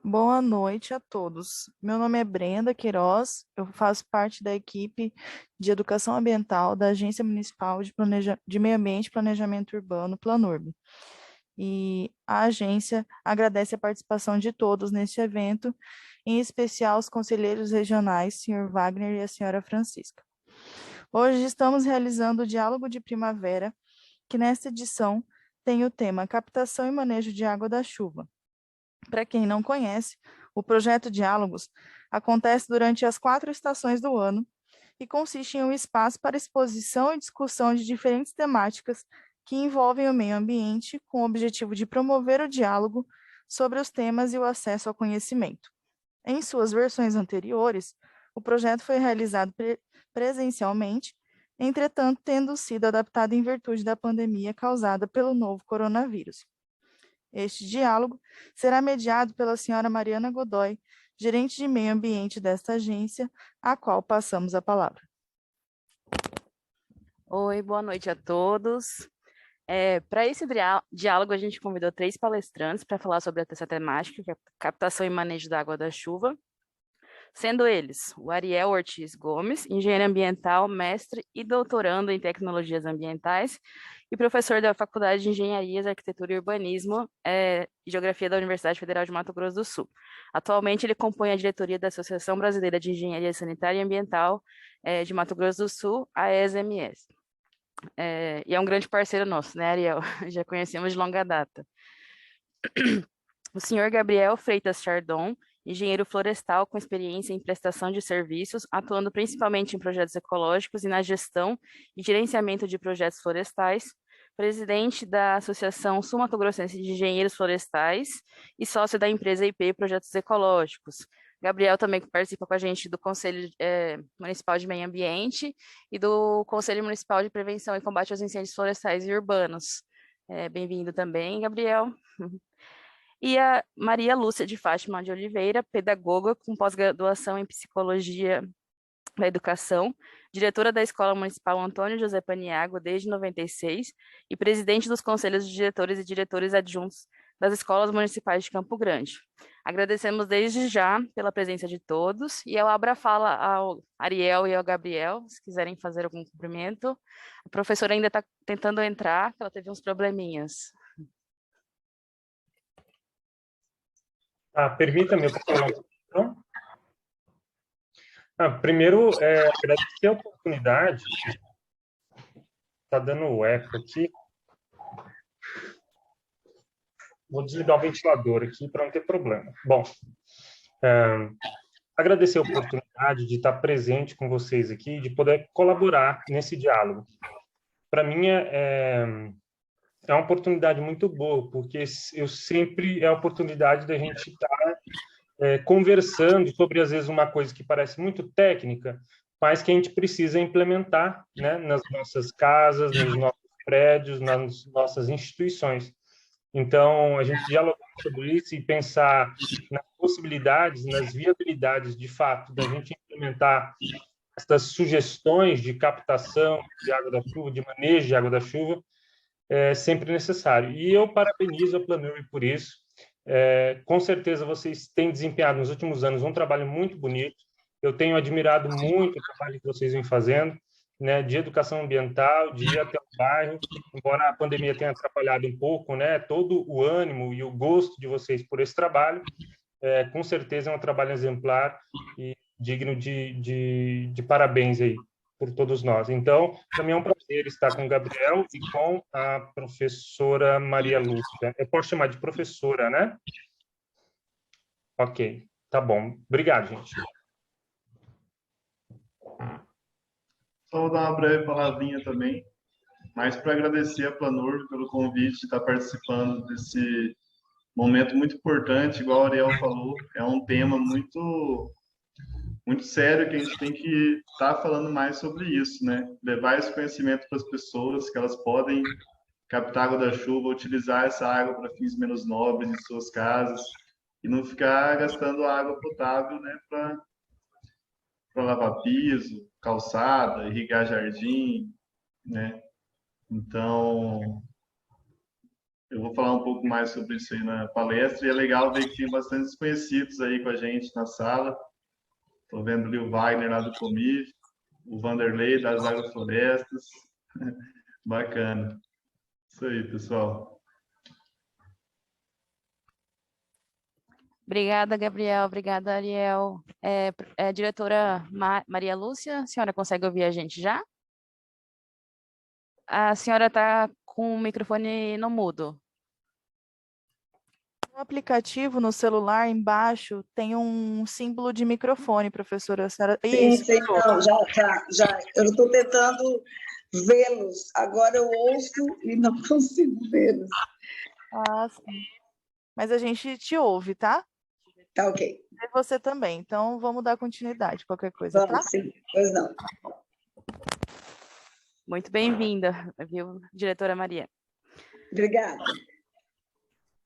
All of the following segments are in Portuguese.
Boa noite a todos. Meu nome é Brenda Queiroz, eu faço parte da equipe de Educação Ambiental da Agência Municipal de Meio Ambiente e Planejamento Urbano, Planurb. E a agência agradece a participação de todos neste evento, em especial os conselheiros regionais, senhor Wagner e a senhora Francisca. Hoje estamos realizando o Diálogo de Primavera, que nesta edição tem o tema Captação e Manejo de Água da Chuva. Para quem não conhece, o projeto Diálogos acontece durante as 4 estações do ano e consiste em um espaço para exposição e discussão de diferentes temáticas que envolvem o meio ambiente, com o objetivo de promover o diálogo sobre os temas e o acesso ao conhecimento. Em suas versões anteriores, o projeto foi realizado presencialmente, entretanto, tendo sido adaptado em virtude da pandemia causada pelo novo coronavírus. Este diálogo será mediado pela senhora Mariana Godoy, gerente de meio ambiente desta agência, à qual passamos a palavra. Oi, boa noite a todos. Para esse diálogo, a gente convidou 3 palestrantes para falar sobre essa temática, que é captação e manejo da água da chuva, sendo eles o Ariel Ortiz Gomes, engenheiro ambiental, mestre e doutorando em tecnologias ambientais e professor da Faculdade de Engenharias, Arquitetura e Urbanismo e Geografia da Universidade Federal de Mato Grosso do Sul. Atualmente, ele compõe a diretoria da Associação Brasileira de Engenharia Sanitária e Ambiental de Mato Grosso do Sul, a ESMS. E é um grande parceiro nosso, né, Ariel? Já conhecemos de longa data. O senhor Gabriel Freitas Chardon, engenheiro florestal com experiência em prestação de serviços, atuando principalmente em projetos ecológicos e na gestão e gerenciamento de projetos florestais, presidente da Associação Sul-Mato-Grossense de Engenheiros Florestais e sócio da empresa IP Projetos Ecológicos. Gabriel também participa com a gente do Conselho Municipal de Meio Ambiente e do Conselho Municipal de Prevenção e Combate aos Incêndios Florestais e Urbanos. Bem-vindo também, Gabriel. E a Maria Lúcia de Fátima de Oliveira, pedagoga com pós-graduação em Psicologia da Educação, diretora da Escola Municipal Antônio José Paniagua desde 96 e presidente dos conselhos de diretores e diretores adjuntos das escolas municipais de Campo Grande. Agradecemos desde já pela presença de todos e eu abro a fala ao Ariel e ao Gabriel, se quiserem fazer algum cumprimento. A professora ainda está tentando entrar, ela teve uns probleminhas. Permita-me eu falar um pouquinho. Primeiro, agradecer a oportunidade. Está dando eco aqui. Vou desligar o ventilador aqui para não ter problema. Bom, agradecer a oportunidade de estar presente com vocês aqui, de poder colaborar nesse diálogo. Para mim, é uma oportunidade muito boa, porque eu sempre é a oportunidade da gente estar conversando sobre, às vezes, uma coisa que parece muito técnica, mas que a gente precisa implementar, né, nas nossas casas, nos nossos prédios, nas nossas instituições. Então, a gente dialogar sobre isso e pensar nas possibilidades, nas viabilidades, de fato, da gente implementar essas sugestões de captação de água da chuva, de manejo de água da chuva, é sempre necessário. E eu parabenizo a Planurb por isso. Com certeza vocês têm desempenhado nos últimos anos um trabalho muito bonito. Eu tenho admirado muito o trabalho que vocês vêm fazendo, né, de educação ambiental, de ir até o bairro, embora a pandemia tenha atrapalhado um pouco, né, todo o ânimo e o gosto de vocês por esse trabalho. Com certeza é um trabalho exemplar e digno de parabéns aí por todos nós. Então, para mim é um prazer estar com o Gabriel e com a professora Maria Lúcia. Eu posso chamar de professora, né? Ok, tá bom. Obrigado, gente. Só vou dar uma breve palavrinha também, mas para agradecer a Planur pelo convite de estar participando desse momento muito importante, igual a Ariel falou, é um tema muito sério que a gente tem que estar falando mais sobre isso, né? Levar esse conhecimento para as pessoas, que elas podem captar água da chuva, utilizar essa água para fins menos nobres em suas casas e não ficar gastando água potável, né, para lavar piso, calçada, irrigar jardim, né? Então, Eu vou falar um pouco mais sobre isso aí na palestra, e é legal ver que tem bastante desconhecidos aí com a gente na sala. Estou vendo ali o Wagner lá do Comiv, o Vanderlei das Agroflorestas. Bacana. Isso aí, pessoal. Obrigada, Gabriel. Obrigada, Ariel. Diretora Maria Lúcia, a senhora consegue ouvir a gente já? A senhora está com o microfone no mudo. No aplicativo, no celular, embaixo, tem um símbolo de microfone, professora. Sim, Isso. sim, não, já. Eu estou tentando vê-los. Agora eu ouço e não consigo vê-los. Ah, sim. Mas a gente te ouve, tá? Tá ok. E você também. Então, vamos dar continuidade, qualquer coisa, tá? Vamos, sim. Pois não. Muito bem-vinda, viu, diretora Maria? Obrigada.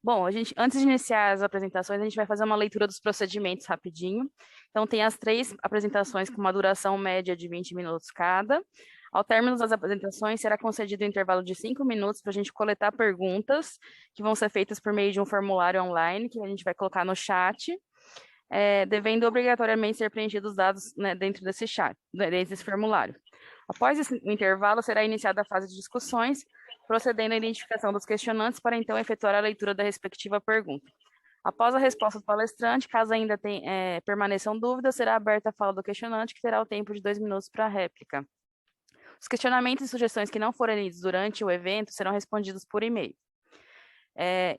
Bom, antes de iniciar as apresentações, a gente vai fazer uma leitura dos procedimentos rapidinho. Então, tem as 3 apresentações com uma duração média de 20 minutos cada. Ao término das apresentações, será concedido um intervalo de 5 minutos para a gente coletar perguntas que vão ser feitas por meio de um formulário online, que a gente vai colocar no chat, devendo obrigatoriamente ser preenchidos os dados, né, dentro desse chat, desse formulário. Após esse intervalo, será iniciada a fase de discussões, procedendo à identificação dos questionantes para então efetuar a leitura da respectiva pergunta. Após a resposta do palestrante, caso ainda permaneçam dúvidas, será aberta a fala do questionante, que terá o tempo de 2 minutos para a réplica. Os questionamentos e sugestões que não forem lidos durante o evento serão respondidos por e-mail.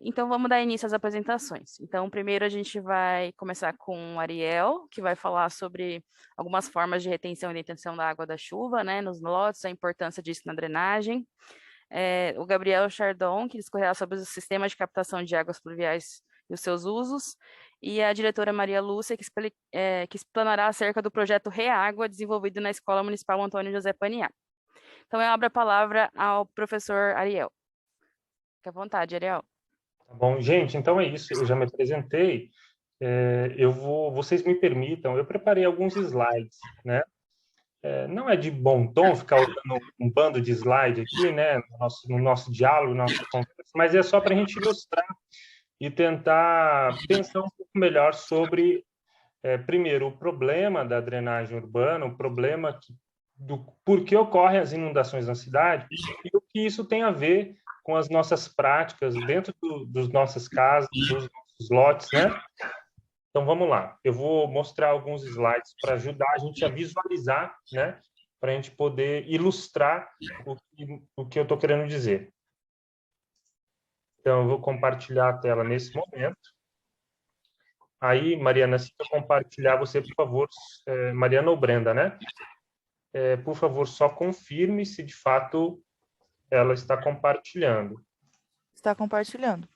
Então, vamos dar início às apresentações. Então, primeiro a gente vai começar com o Ariel, que vai falar sobre algumas formas de retenção e detenção da água da chuva, né, nos lotes, a importância disso na drenagem. O Gabriel Chardon, que discorrerá sobre o sistema de captação de águas pluviais e os seus usos, e a diretora Maria Lúcia, que explanará acerca do projeto Reágua, desenvolvido na Escola Municipal Antônio José Paniá. Então, eu abro a palavra ao professor Ariel. Fique à vontade, Ariel. Tá bom, gente, então é isso, eu já me apresentei, vocês me permitam, eu preparei alguns slides, né? Não é de bom tom ficar usando um bando de slide aqui, né, no nosso diálogo, nossa conversa, mas é só para a gente ilustrar e tentar pensar um pouco melhor sobre, primeiro, o problema da drenagem urbana, o problema do por que ocorrem as inundações na cidade e o que isso tem a ver com as nossas práticas dentro dos nossas casas, dos nossos lotes, né? Então, vamos lá. Eu vou mostrar alguns slides para ajudar a gente a visualizar, né? Para a gente poder ilustrar o que eu estou querendo dizer. Então, eu vou compartilhar a tela nesse momento. Aí, Mariana, se eu compartilhar, você, por favor, Mariana ou Brenda, né? Por favor, só confirme se de fato ela está compartilhando. Está compartilhando.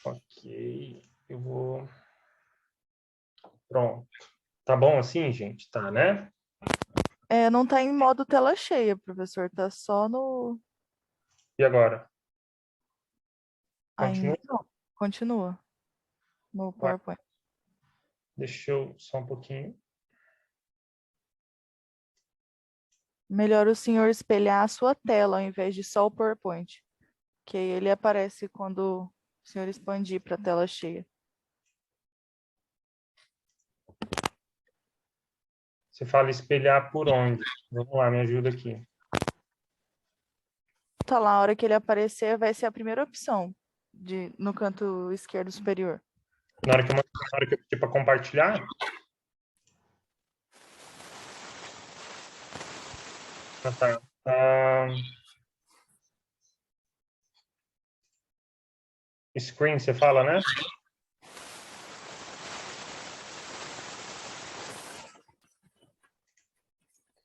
Ok, eu vou... Pronto. Tá bom assim, gente? Tá, né? Não está em modo tela cheia, professor. Está só no... E agora? Ainda Continua? não. Continua. No PowerPoint. Deixa eu só um pouquinho. Melhor o senhor espelhar a sua tela ao invés de só o PowerPoint. Que aí ele aparece quando o senhor expandir para a tela cheia. Você fala espelhar por onde? Vamos lá, me ajuda aqui. Tá lá, a hora que ele aparecer, vai ser a primeira opção no canto esquerdo superior. Na hora que eu pedir para compartilhar? Tá. Screen, você fala, né?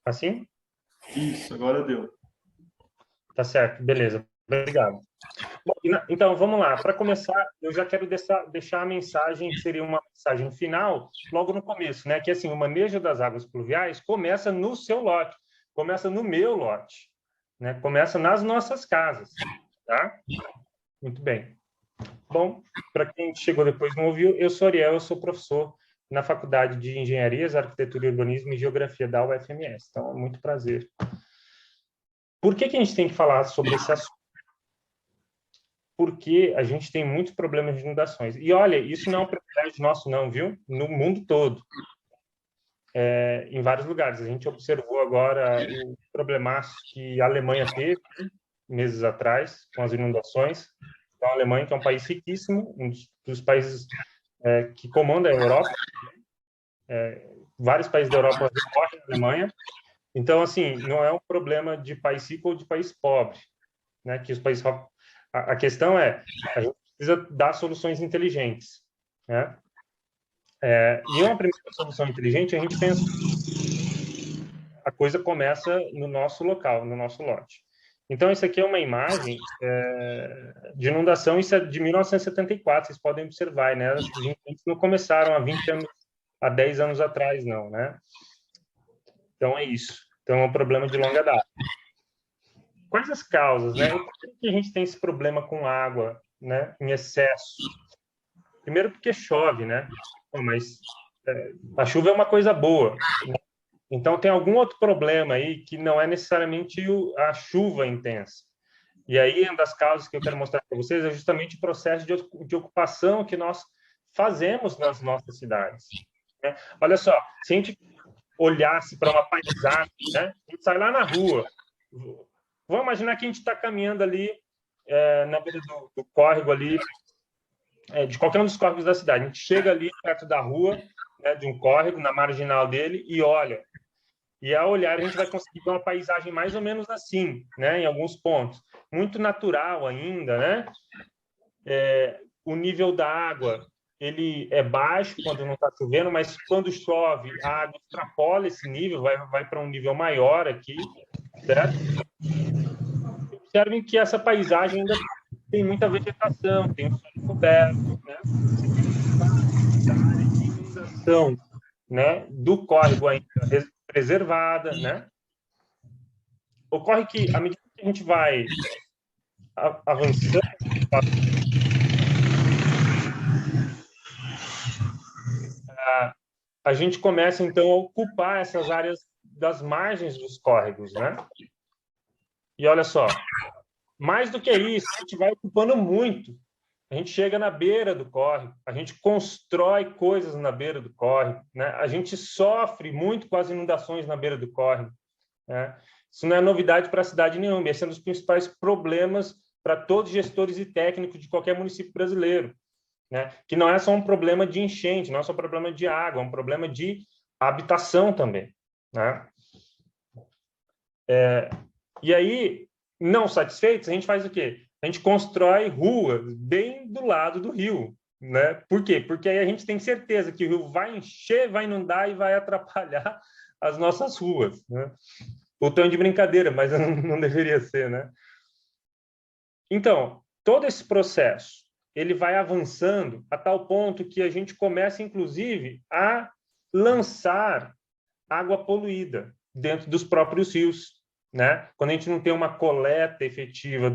Assim? Isso, agora deu. Tá certo, beleza. Obrigado. Bom, então, vamos lá. Para começar, eu já quero deixar a mensagem, que seria uma mensagem final, logo no começo, né? Que, assim, o manejo das águas pluviais começa no seu lote, começa no meu lote, né? Começa nas nossas casas, tá? Muito bem. Bom, para quem chegou depois e não ouviu, eu sou Ariel, eu sou professor na Faculdade de Engenharias, Arquitetura, Urbanismo e Geografia da UFMS. Então, é muito prazer. Por que a gente tem que falar sobre esse assunto? porque a gente tem muitos problemas de inundações. E olha, isso não é um privilégio nosso não, viu? No mundo todo. Em vários lugares. A gente observou agora o problemaço que a Alemanha teve meses atrás com as inundações. Então, a Alemanha, que é um país riquíssimo, um dos países que comanda a Europa, vários países da Europa recorrem à Alemanha. Então, assim, não é um problema de país rico ou de país pobre, né? Que os países a questão é a gente precisa dar soluções inteligentes, né? E uma primeira solução inteligente, a gente pensa a coisa começa no nosso local, no nosso lote. Então, isso aqui é uma imagem de inundação, isso é de 1974, vocês podem observar, né? As enchentes não começaram há 20 anos, há 10 anos atrás, não, né? Então, é isso. Então, é um problema de longa data. Quais as causas, né? Por que a gente tem esse problema com água, né, em excesso? Primeiro, porque chove, né? Mas a chuva é uma coisa boa, né? Então, tem algum outro problema aí que não é necessariamente a chuva intensa. E aí, uma das causas que eu quero mostrar para vocês é justamente o processo de ocupação que nós fazemos nas nossas cidades, né? Olha só, se a gente olhasse para uma paisagem, né? A gente sai lá na rua, vamos imaginar que a gente está caminhando ali na beira do córrego ali, de qualquer um dos córregos da cidade. A gente chega ali perto da rua, né, de um córrego, na marginal dele, e olha. E ao olhar, a gente vai conseguir ver uma paisagem mais ou menos assim, né, em alguns pontos. Muito natural ainda, né? O nível da água, ele é baixo quando não está chovendo, mas quando chove, a água extrapola esse nível, vai para um nível maior aqui, certo? Observem que essa paisagem ainda tem muita vegetação, tem o solo coberto, né? A inundação, né, do córrego ainda preservada, né? Ocorre que, à medida que a gente vai avançando, a gente começa, então, a ocupar essas áreas das margens dos córregos, né? E olha só, mais do que isso, a gente vai ocupando muito. A gente chega na beira do córrego, a gente constrói coisas na beira do córrego, né? A gente sofre muito com as inundações na beira do córrego, né? Isso não é novidade para a cidade nenhuma, esse é um dos principais problemas para todos os gestores e técnicos de qualquer município brasileiro, né? Que não é só um problema de enchente, não é só um problema de água, é um problema de habitação também, né? E aí, não satisfeitos, a gente faz o quê? A gente constrói ruas bem do lado do rio, né? Por quê? Porque aí a gente tem certeza que o rio vai encher, vai inundar e vai atrapalhar as nossas ruas, né? O tom de brincadeira, mas não deveria ser, né? Então, todo esse processo, ele vai avançando a tal ponto que a gente começa, inclusive, a lançar água poluída dentro dos próprios rios, né? Quando a gente não tem uma coleta efetiva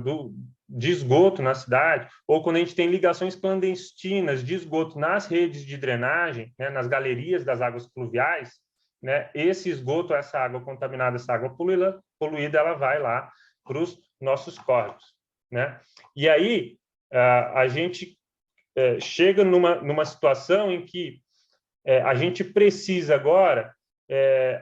de esgoto na cidade, ou quando a gente tem ligações clandestinas de esgoto nas redes de drenagem, né, nas galerias das águas pluviais, né, esse esgoto, essa água contaminada, essa água poluída, ela vai lá para os nossos córregos, né? E aí a gente chega numa situação em que a gente precisa agora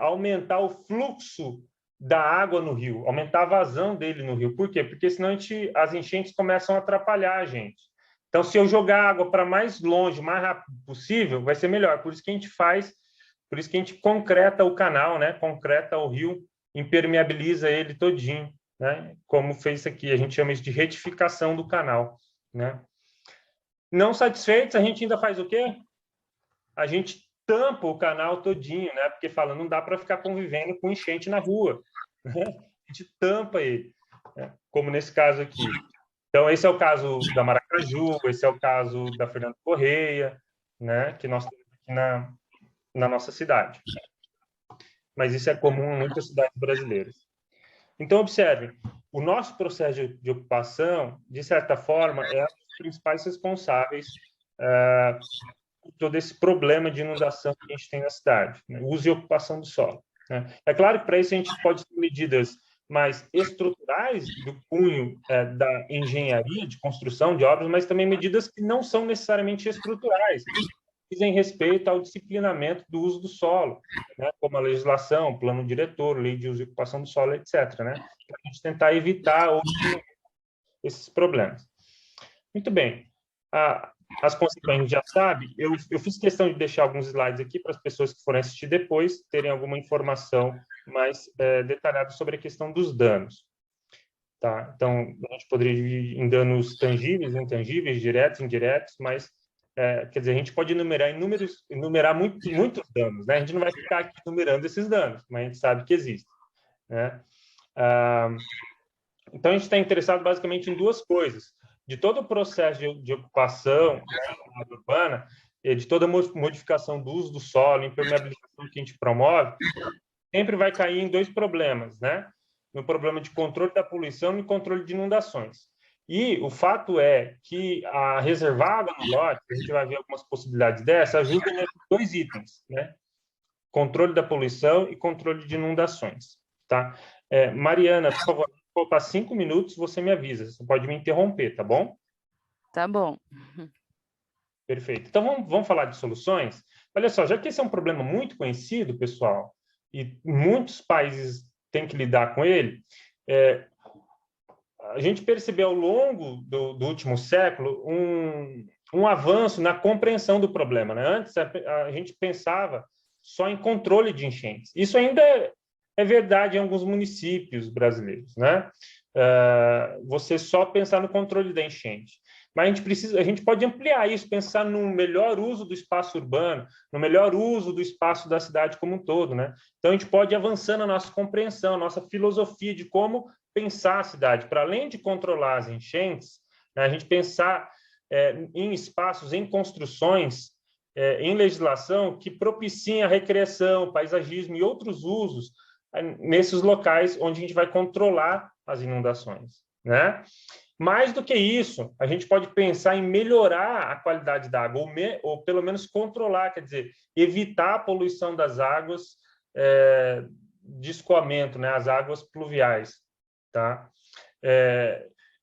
aumentar o fluxo da água no rio, aumentar a vazão dele no rio. Por quê? Porque senão as enchentes começam a atrapalhar a gente. Então, se eu jogar água para mais longe, mais rápido possível, vai ser melhor. Por isso que a gente concreta o canal, né? Concreta o rio, impermeabiliza ele todinho, né? Como fez aqui, a gente chama isso de retificação do canal, né? Não satisfeitos, a gente ainda faz o quê? A gente tampa o canal todinho, né? Porque fala, não dá para ficar convivendo com enchente na rua, né? A gente tampa ele, né? Como nesse caso aqui. Então, esse é o caso da Maracaju, esse é o caso da Fernando Correia, né? Que nós temos aqui na nossa cidade. Mas isso é comum em muitas cidades brasileiras. Então, observem, o nosso processo de ocupação, de certa forma, é um dos principais responsáveis por todo esse problema de inundação que a gente tem na cidade, né? Uso e ocupação do solo, né? É claro que para isso a gente pode ter medidas mais estruturais do cunho da engenharia, de construção de obras, mas também medidas que não são necessariamente estruturais, dizem respeito ao disciplinamento do uso do solo, né, como a legislação, plano diretor, lei de uso e ocupação do solo, etc., né, para a gente tentar evitar ou diminuir esses problemas. Muito bem. As consequências a gente já sabe. Eu fiz questão de deixar alguns slides aqui para as pessoas que forem assistir depois terem alguma informação mais detalhada sobre a questão dos danos. Tá? Então, a gente poderia dividir em danos tangíveis, intangíveis, diretos, indiretos, mas, quer dizer, a gente pode enumerar muitos danos, né? A gente não vai ficar aqui enumerando esses danos, mas a gente sabe que existem, né? Então, a gente está interessado basicamente em duas coisas. De todo o processo de ocupação, né, na área urbana, de toda a modificação do uso do solo, impermeabilização que a gente promove, sempre vai cair em dois problemas, né? No problema de controle da poluição e controle de inundações. E o fato é que a reservada no lote, a gente vai ver algumas possibilidades dessa, ajuda nesses dois itens, né? Controle da poluição e controle de inundações, tá? Mariana, por favor, faltar 5 minutos, você me avisa. Você pode me interromper, tá bom? Tá bom. Perfeito. Então, vamos falar de soluções? Olha só, já que esse é um problema muito conhecido, pessoal, e muitos países têm que lidar com ele, a gente percebeu ao longo do último século um avanço na compreensão do problema, né? Antes, a gente pensava só em controle de enchentes. Isso ainda é verdade em alguns municípios brasileiros, né? Você só pensar no controle da enchente. Mas a gente pode ampliar isso, pensar no melhor uso do espaço urbano, no melhor uso do espaço da cidade como um todo, né? Então, a gente pode ir avançando a nossa compreensão, a nossa filosofia de como pensar a cidade. Para além de controlar as enchentes, né, a gente pensar em espaços, em construções, em legislação que propiciem a recreação, paisagismo e outros usos nesses locais onde a gente vai controlar as inundações, né? Mais do que isso, a gente pode pensar em melhorar a qualidade da água, ou pelo menos controlar, quer dizer, evitar a poluição das águas de escoamento, né, as águas pluviais, tá?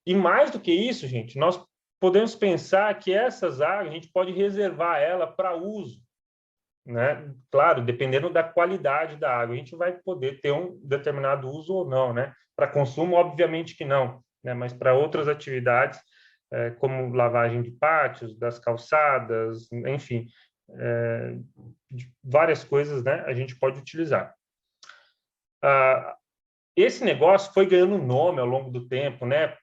E mais do que isso, gente, nós podemos pensar que essas águas, a gente pode reservar ela para uso, né? Claro, dependendo da qualidade da água, a gente vai poder ter um determinado uso ou não, né? Para consumo, obviamente que não, né? Mas para outras atividades, como lavagem de pátios, das calçadas, enfim, várias coisas, né? A gente pode utilizar. Esse negócio foi ganhando nome ao longo do tempo, né?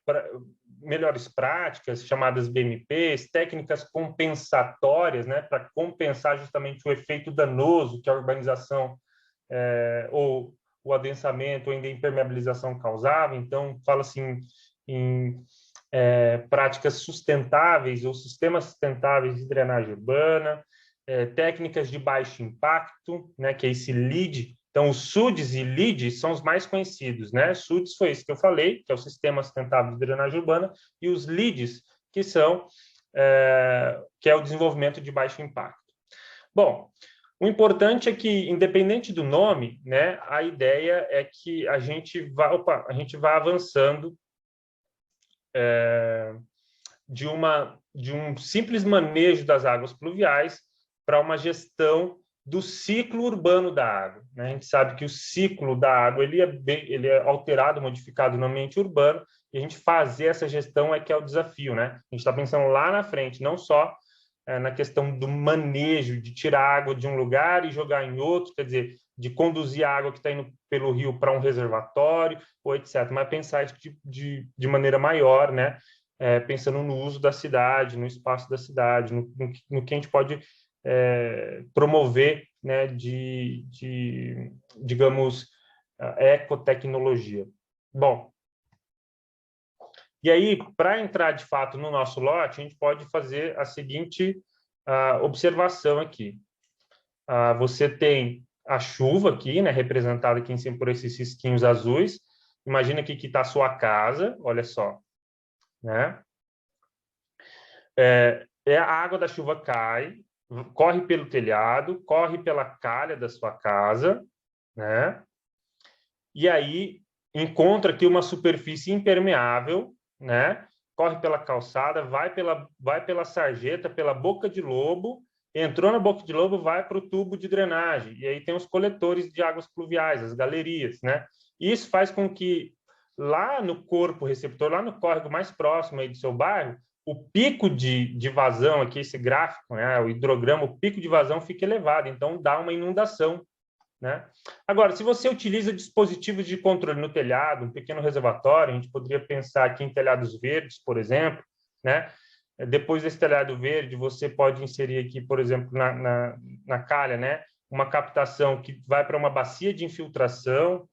Melhores práticas, chamadas BMPs, técnicas compensatórias, né, para compensar justamente o efeito danoso que a urbanização ou o adensamento ou a impermeabilização causava. Então, fala-se em práticas sustentáveis ou sistemas sustentáveis de drenagem urbana, técnicas de baixo impacto, né, que é esse LEED. Então, os SUDs e LEEDs são os mais conhecidos, né? SUDs foi isso que eu falei, que é o Sistema Sustentável de Drenagem Urbana, e os LEEDs, que é o desenvolvimento de baixo impacto. Bom, o importante é que, independente do nome, né, a ideia é que a gente vai avançando de um simples manejo das águas pluviais para uma gestão do ciclo urbano da água, né? A gente sabe que o ciclo da água ele é alterado, modificado no ambiente urbano, e a gente fazer essa gestão que é o desafio, né? A gente está pensando lá na frente, não só na questão do manejo, de tirar a água de um lugar e jogar em outro, quer dizer, de conduzir a água que está indo pelo rio para um reservatório, ou etc., mas pensar isso de maneira maior, né? Pensando no uso da cidade, no espaço da cidade, no que a gente pode promover, né, digamos, ecotecnologia. Bom, e aí, para entrar de fato no nosso lote, a gente pode fazer a seguinte observação aqui. Você tem a chuva aqui, né, representada aqui em cima por esses risquinhos azuis. Imagina aqui que está a sua casa, olha só, né? A água da chuva cai, corre pelo telhado, corre pela calha da sua casa, né? E aí encontra aqui uma superfície impermeável, né? Corre pela calçada, vai pela sarjeta, pela boca de lobo, entrou na boca de lobo, vai para o tubo de drenagem. E aí tem os coletores de águas pluviais, as galerias, né? Isso faz com que lá no corpo receptor, lá no córrego mais próximo aí do seu bairro, o pico de vazão, aqui esse gráfico, né, o hidrograma, o pico de vazão fica elevado, então dá uma inundação, né? Agora, se você utiliza dispositivos de controle no telhado, um pequeno reservatório, a gente poderia pensar aqui em telhados verdes, por exemplo, né? Depois desse telhado verde, você pode inserir aqui, por exemplo, na calha, né, uma captação que vai para uma bacia de infiltração,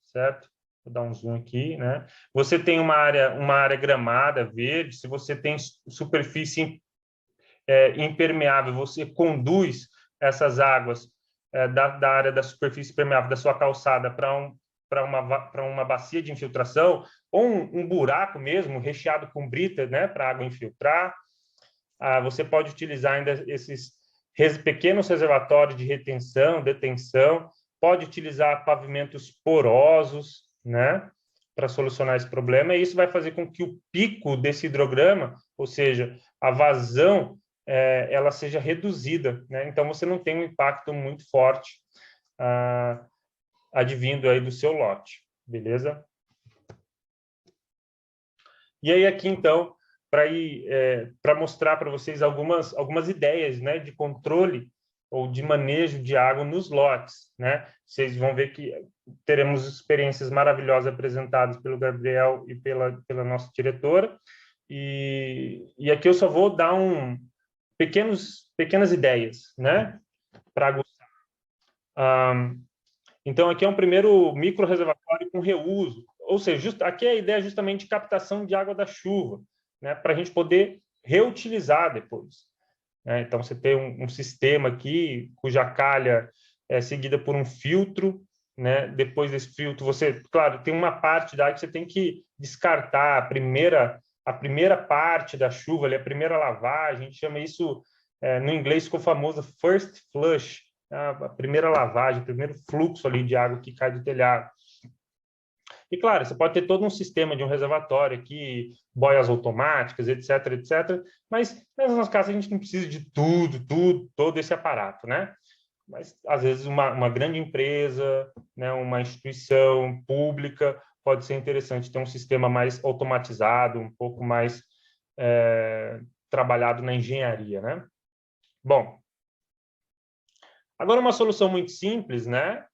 certo? Vou dar um zoom aqui, né? Você tem uma área gramada, verde. Se você tem superfície impermeável, você conduz essas águas da área da superfície permeável da sua calçada para uma bacia de infiltração ou um buraco mesmo, recheado com brita, né, para a água infiltrar. Você pode utilizar ainda esses pequenos reservatórios de retenção, detenção, pode utilizar pavimentos porosos, né, para solucionar esse problema, e isso vai fazer com que o pico desse hidrograma, ou seja, a vazão, ela seja reduzida, né? Então você não tem um impacto muito forte advindo aí do seu lote, beleza? E aí aqui então, para mostrar para vocês algumas ideias, né, de controle ou de manejo de água nos lotes, né? Vocês vão ver que teremos experiências maravilhosas apresentadas pelo Gabriel e pela nossa diretora, e aqui eu só vou dar pequenas ideias, né, para aguçar. Então, aqui é um primeiro micro reservatório com reuso, ou seja, aqui a ideia é justamente de captação de água da chuva, né, para a gente poder reutilizar depois. Então, você tem um sistema aqui, cuja calha é seguida por um filtro, né? Depois desse filtro, você, claro, tem uma parte da água que você tem que descartar, a primeira parte da chuva, ali, a primeira lavagem, a gente chama isso, no inglês ficou famoso first flush, a primeira lavagem, o primeiro fluxo ali de água que cai do telhado. E, claro, você pode ter todo um sistema de um reservatório aqui, boias automáticas, etc., etc., mas nas nossas casas a gente não precisa de todo esse aparato, né? Mas, às vezes, uma grande empresa, né, uma instituição pública, pode ser interessante ter um sistema mais automatizado, um pouco mais trabalhado na engenharia, né? Bom, agora uma solução muito simples, né,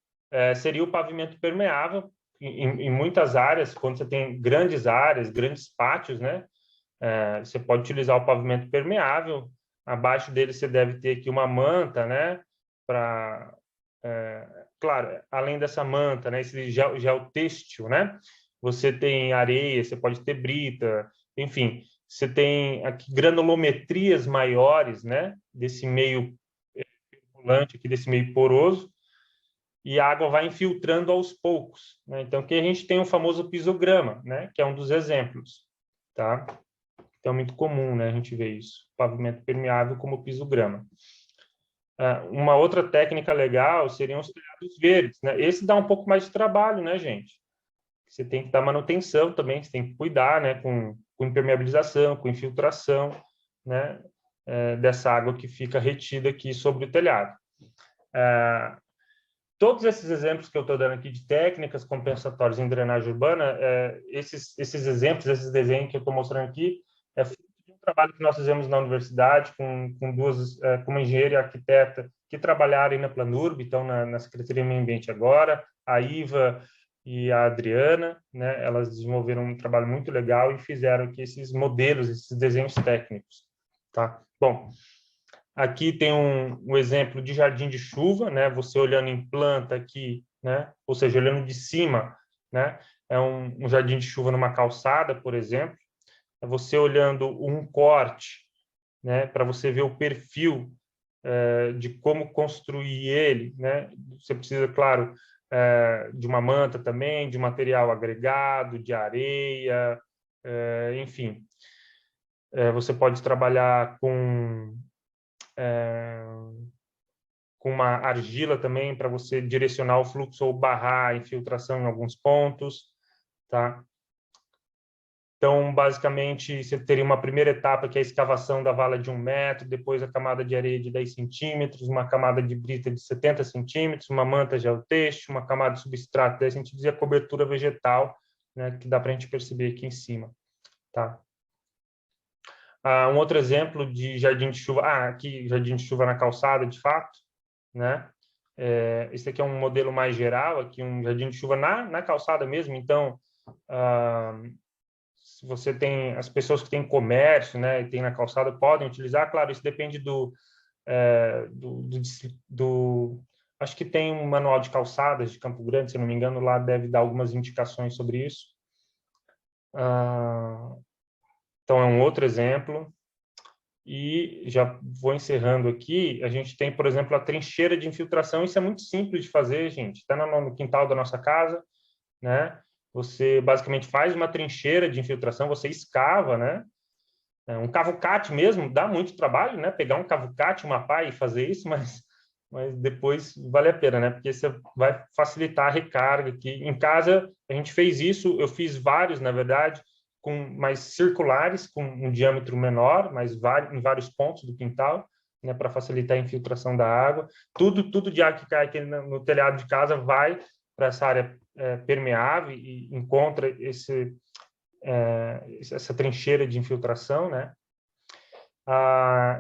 seria o pavimento permeável. Em muitas áreas, quando você tem grandes áreas, grandes pátios, né, você pode utilizar o pavimento permeável. Abaixo dele você deve ter aqui uma manta, né, para, claro, além dessa manta, né, esse gel têxtil, né, você tem areia, você pode ter brita, enfim, você tem aqui granulometrias maiores, né, desse meio circulante aqui, desse meio poroso, e a água vai infiltrando aos poucos, né? Então, aqui a gente tem o famoso pisograma, né, que é um dos exemplos, tá? Então, é muito comum, né, a gente ver isso, pavimento permeável como pisograma. Uma outra técnica legal seriam os telhados verdes, né? Esse dá um pouco mais de trabalho, né, gente? Você tem que dar manutenção também, você tem que cuidar, né, com impermeabilização, com infiltração, né, dessa água que fica retida aqui sobre o telhado. Todos esses exemplos que eu estou dando aqui de técnicas compensatórias em drenagem urbana, esses exemplos, esses desenhos que eu estou mostrando aqui, é fruto de um trabalho que nós fizemos na universidade com uma engenheira e arquiteta que trabalharam aí na Planurb, então na Secretaria de Meio Ambiente agora, a Iva e a Adriana, né, elas desenvolveram um trabalho muito legal e fizeram aqui esses modelos, esses desenhos técnicos, tá? Bom, aqui tem um exemplo de jardim de chuva, né? Você olhando em planta aqui, né? Ou seja, olhando de cima, né? É um jardim de chuva numa calçada, por exemplo. É você olhando um corte, né? Para você ver o perfil de como construir ele, né? Você precisa, claro, de uma manta também, de material agregado, de areia, enfim. Você pode trabalhar com uma argila também para você direcionar o fluxo ou barrar a infiltração em alguns pontos. tá? Então, basicamente, você teria uma primeira etapa, que é a escavação da vala de 1 metro, depois a camada de areia de 10 centímetros, uma camada de brita de 70 centímetros, uma manta geotêxtil, uma camada de substrato de 10 centímetros e a cobertura vegetal, né, que dá para a gente perceber aqui em cima. Tá? Um outro exemplo de jardim de chuva, aqui jardim de chuva na calçada, de fato, né? Esse aqui é um modelo mais geral, aqui um jardim de chuva na calçada mesmo, então... se você tem as pessoas que têm comércio, né, e tem na calçada, podem utilizar, claro, isso depende acho que tem um manual de calçadas de Campo Grande, se não me engano, lá deve dar algumas indicações sobre isso. Então, é um outro exemplo. E já vou encerrando aqui, a gente tem, por exemplo, a trincheira de infiltração, isso é muito simples de fazer, gente, está no quintal da nossa casa, né? Você basicamente faz uma trincheira de infiltração, você escava, né? Um cavucate mesmo, dá muito trabalho, né? Pegar um cavucate, uma pá e fazer isso, mas depois vale a pena, né? Porque você vai facilitar a recarga aqui. Em casa, a gente fez isso, eu fiz vários, na verdade, com mais circulares, com um diâmetro menor, mas em vários pontos do quintal, né? Para facilitar a infiltração da água. Tudo de água que cai aqui no telhado de casa vai para essa área permeável e encontra essa trincheira de infiltração, né?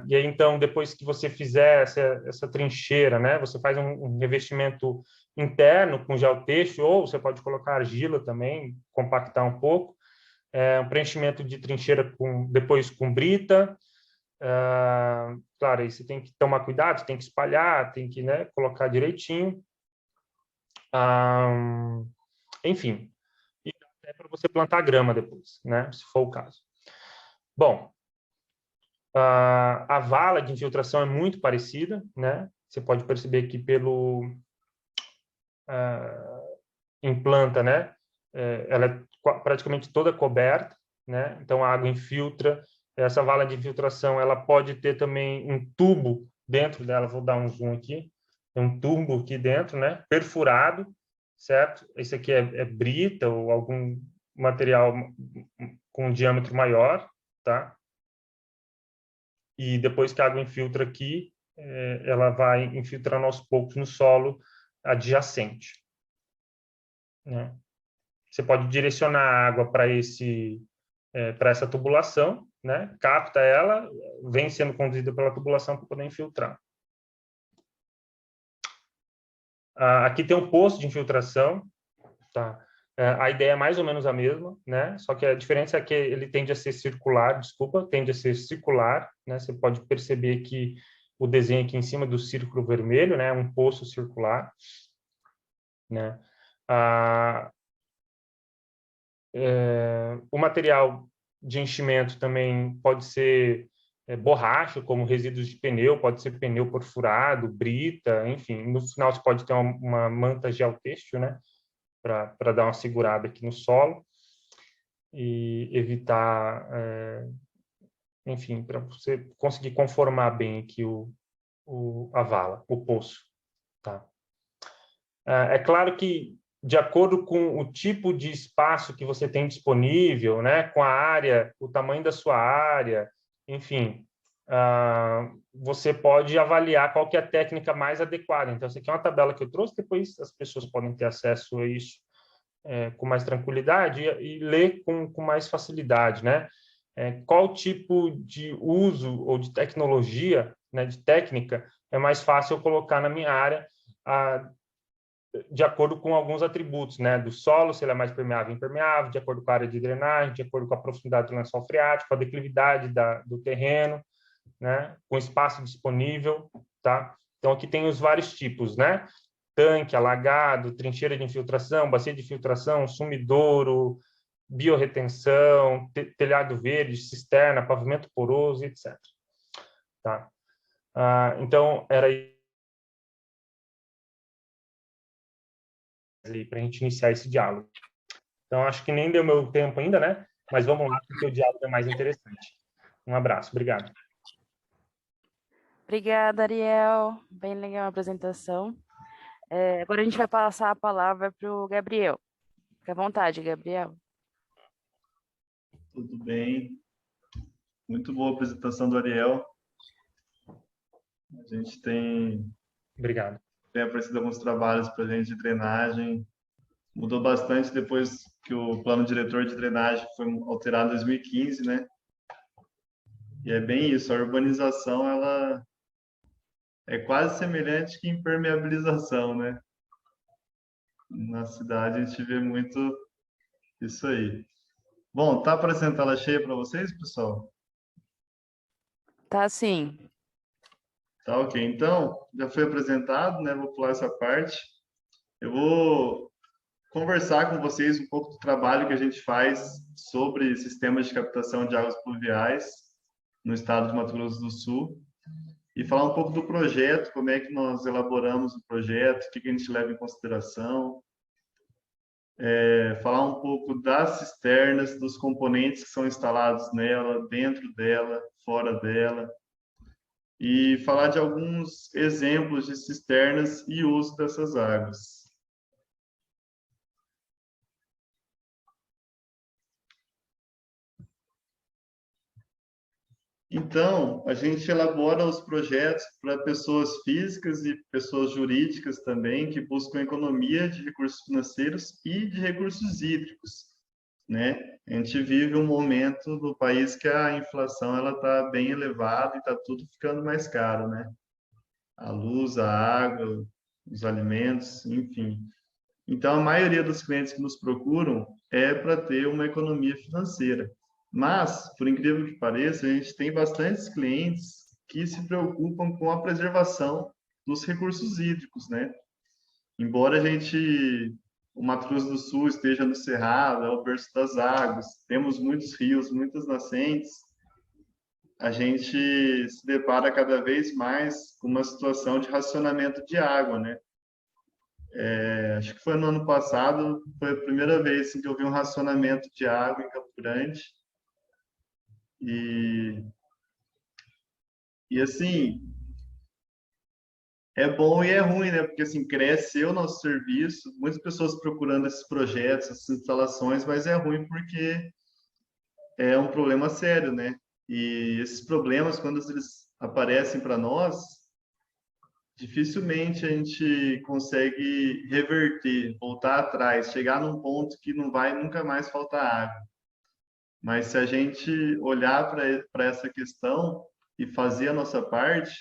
E aí, então, depois que você fizer essa trincheira, né, você faz um revestimento interno com geotexto, ou você pode colocar argila também, compactar um pouco, um preenchimento de trincheira depois com brita. Claro, aí você tem que tomar cuidado, tem que espalhar, tem que, né, colocar direitinho. Enfim, e até para você plantar grama depois, né, se for o caso. Bom, a vala de infiltração é muito parecida, né? Você pode perceber que pelo em planta, né? Ela é praticamente toda coberta, né? Então a água infiltra. Essa vala de infiltração, ela pode ter também um tubo dentro dela. Vou dar um zoom aqui. Tem um tubo aqui dentro, né? Perfurado, certo? Esse aqui é brita ou algum material com um diâmetro maior, tá? E depois que a água infiltra aqui, ela vai infiltrando aos poucos no solo adjacente, né? Você pode direcionar a água para essa tubulação, né? Capta ela, vem sendo conduzida pela tubulação para poder infiltrar. Aqui tem um poço de infiltração, tá? A ideia é mais ou menos a mesma, né? Só que a diferença é que ele tende a ser circular, né? Você pode perceber que o desenho aqui em cima do círculo vermelho, né? Um poço circular, né? O material de enchimento também pode ser borracha, como resíduos de pneu, pode ser pneu perfurado, brita, enfim. No final, você pode ter uma manta geotêxtil, né? Para dar uma segurada aqui no solo e evitar, enfim, para você conseguir conformar bem aqui a vala, o poço. Tá? É claro que, de acordo com o tipo de espaço que você tem disponível, né, com a área, o tamanho da sua área, enfim, você pode avaliar qual que é a técnica mais adequada. Então, essa aqui é uma tabela que eu trouxe, depois as pessoas podem ter acesso a isso com mais tranquilidade e ler com mais facilidade, né? Qual tipo de uso ou de tecnologia, né, de técnica, é mais fácil eu colocar na minha área de acordo com alguns atributos, né? Do solo, se ele é mais permeável ou impermeável, de acordo com a área de drenagem, de acordo com a profundidade do lençol freático, a declividade do terreno, né? Com espaço disponível, tá? Então, aqui tem os vários tipos, né? Tanque, alagado, trincheira de infiltração, bacia de filtração, sumidouro, biorretenção, telhado verde, cisterna, pavimento poroso, etc. Tá? Então, era aí para a gente iniciar esse diálogo. Então, acho que nem deu meu tempo ainda, né? Mas vamos lá, porque o diálogo é mais interessante. Um abraço, obrigado. Obrigada, Ariel. Bem legal a apresentação. Agora a gente vai passar a palavra para o Gabriel. Fique à vontade, Gabriel. Tudo bem? Muito boa a apresentação do Ariel. A gente Obrigado. tem aparecido alguns trabalhos para a gente de drenagem. Mudou bastante depois que o plano diretor de drenagem foi alterado em 2015, né? E é bem isso, a urbanização, ela é quase semelhante que impermeabilização, né? Na cidade a gente vê muito isso aí. Bom, tá aparecendo tela cheia para vocês, pessoal? Tá sim. Tá ok. Então, já foi apresentado, né? Vou pular essa parte. Eu vou conversar com vocês um pouco do trabalho que a gente faz sobre sistemas de captação de águas pluviais no estado de Mato Grosso do Sul e falar um pouco do projeto, como é que nós elaboramos o projeto, o que a gente leva em consideração, falar um pouco das cisternas, dos componentes que são instalados nela, dentro dela, fora dela, e falar de alguns exemplos de cisternas e uso dessas águas. Então, a gente elabora os projetos para pessoas físicas e pessoas jurídicas também, que buscam economia de recursos financeiros e de recursos hídricos, né? A gente vive um momento no país que a inflação ela está bem elevada e está tudo ficando mais caro, né? A luz, a água, os alimentos, enfim. Então, a maioria dos clientes que nos procuram é para ter uma economia financeira. Mas, por incrível que pareça, a gente tem bastantes clientes que se preocupam com a preservação dos recursos hídricos, né? Embora o Mato Grosso do Sul esteja no Cerrado, é o berço das águas, temos muitos rios, muitas nascentes, a gente se depara cada vez mais com uma situação de racionamento de água, né? Acho que foi no ano passado, foi a primeira vez assim, que eu vi um racionamento de água em Campo Grande. E assim, é bom e é ruim, né? Porque assim, cresceu o nosso serviço, muitas pessoas procurando esses projetos, essas instalações, mas é ruim porque é um problema sério, né? E esses problemas, quando eles aparecem para nós, dificilmente a gente consegue reverter, voltar atrás, chegar num ponto que não vai nunca mais faltar água. Mas se a gente olhar para essa questão e fazer a nossa parte,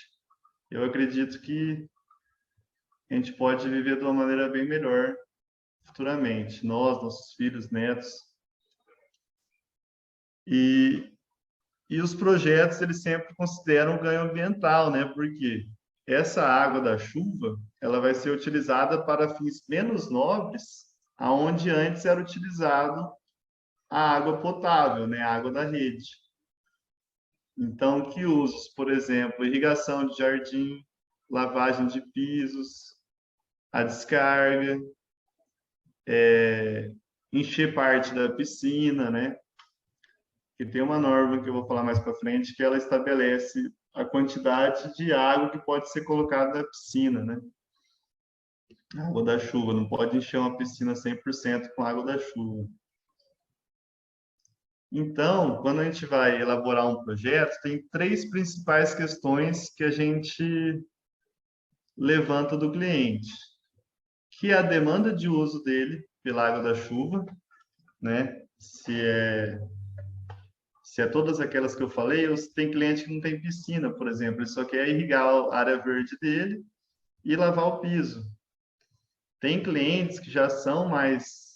eu acredito que a gente pode viver de uma maneira bem melhor futuramente, nós, nossos filhos, netos. E, e os projetos, eles sempre consideram ganho ambiental, né? Porque essa água da chuva, ela vai ser utilizada para fins menos nobres, aonde antes era utilizado a água potável, né? A água da rede. Então, que usos? Por exemplo, irrigação de jardim, lavagem de pisos, a descarga, encher parte da piscina, né? Que tem uma norma que eu vou falar mais para frente que ela estabelece a quantidade de água que pode ser colocada na piscina, né? A água da chuva, não pode encher uma piscina 100% com água da chuva. Então, quando a gente vai elaborar um projeto, tem três principais questões que a gente levanta do cliente, que é a demanda de uso dele pela água da chuva, né? Se é todas aquelas que eu falei, tem cliente que não tem piscina, por exemplo, ele só quer irrigar a área verde dele e lavar o piso. Tem clientes que já são mais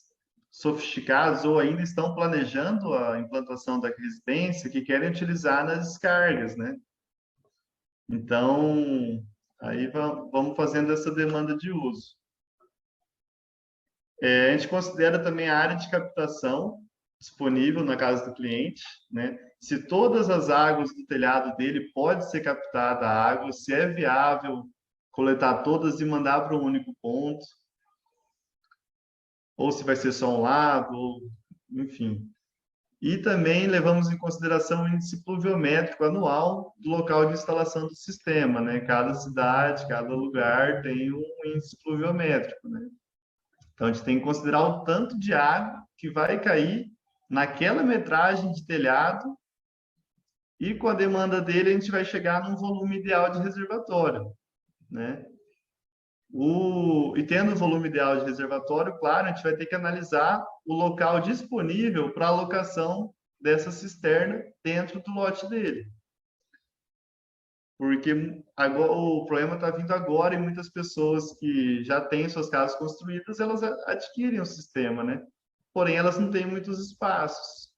sofisticados ou ainda estão planejando a implantação da residência que querem utilizar nas descargas, né? Então, aí vamos fazendo essa demanda de uso. A gente considera também a área de captação disponível na casa do cliente, né? Se todas as águas do telhado dele pode ser captada a água, se é viável coletar todas e mandar para um único ponto, ou se vai ser só um lado, enfim. E também levamos em consideração o índice pluviométrico anual do local de instalação do sistema, né? Cada cidade, cada lugar tem um índice pluviométrico, né? Então, a gente tem que considerar o tanto de água que vai cair naquela metragem de telhado, e com a demanda dele a gente vai chegar num volume ideal de reservatório, né? E tendo o volume ideal de reservatório, claro, a gente vai ter que analisar o local disponível para alocação dessa cisterna dentro do lote dele. Porque agora, o problema está vindo agora e muitas pessoas que já têm suas casas construídas, elas adquirem o sistema, né? Porém, elas não têm muitos espaços.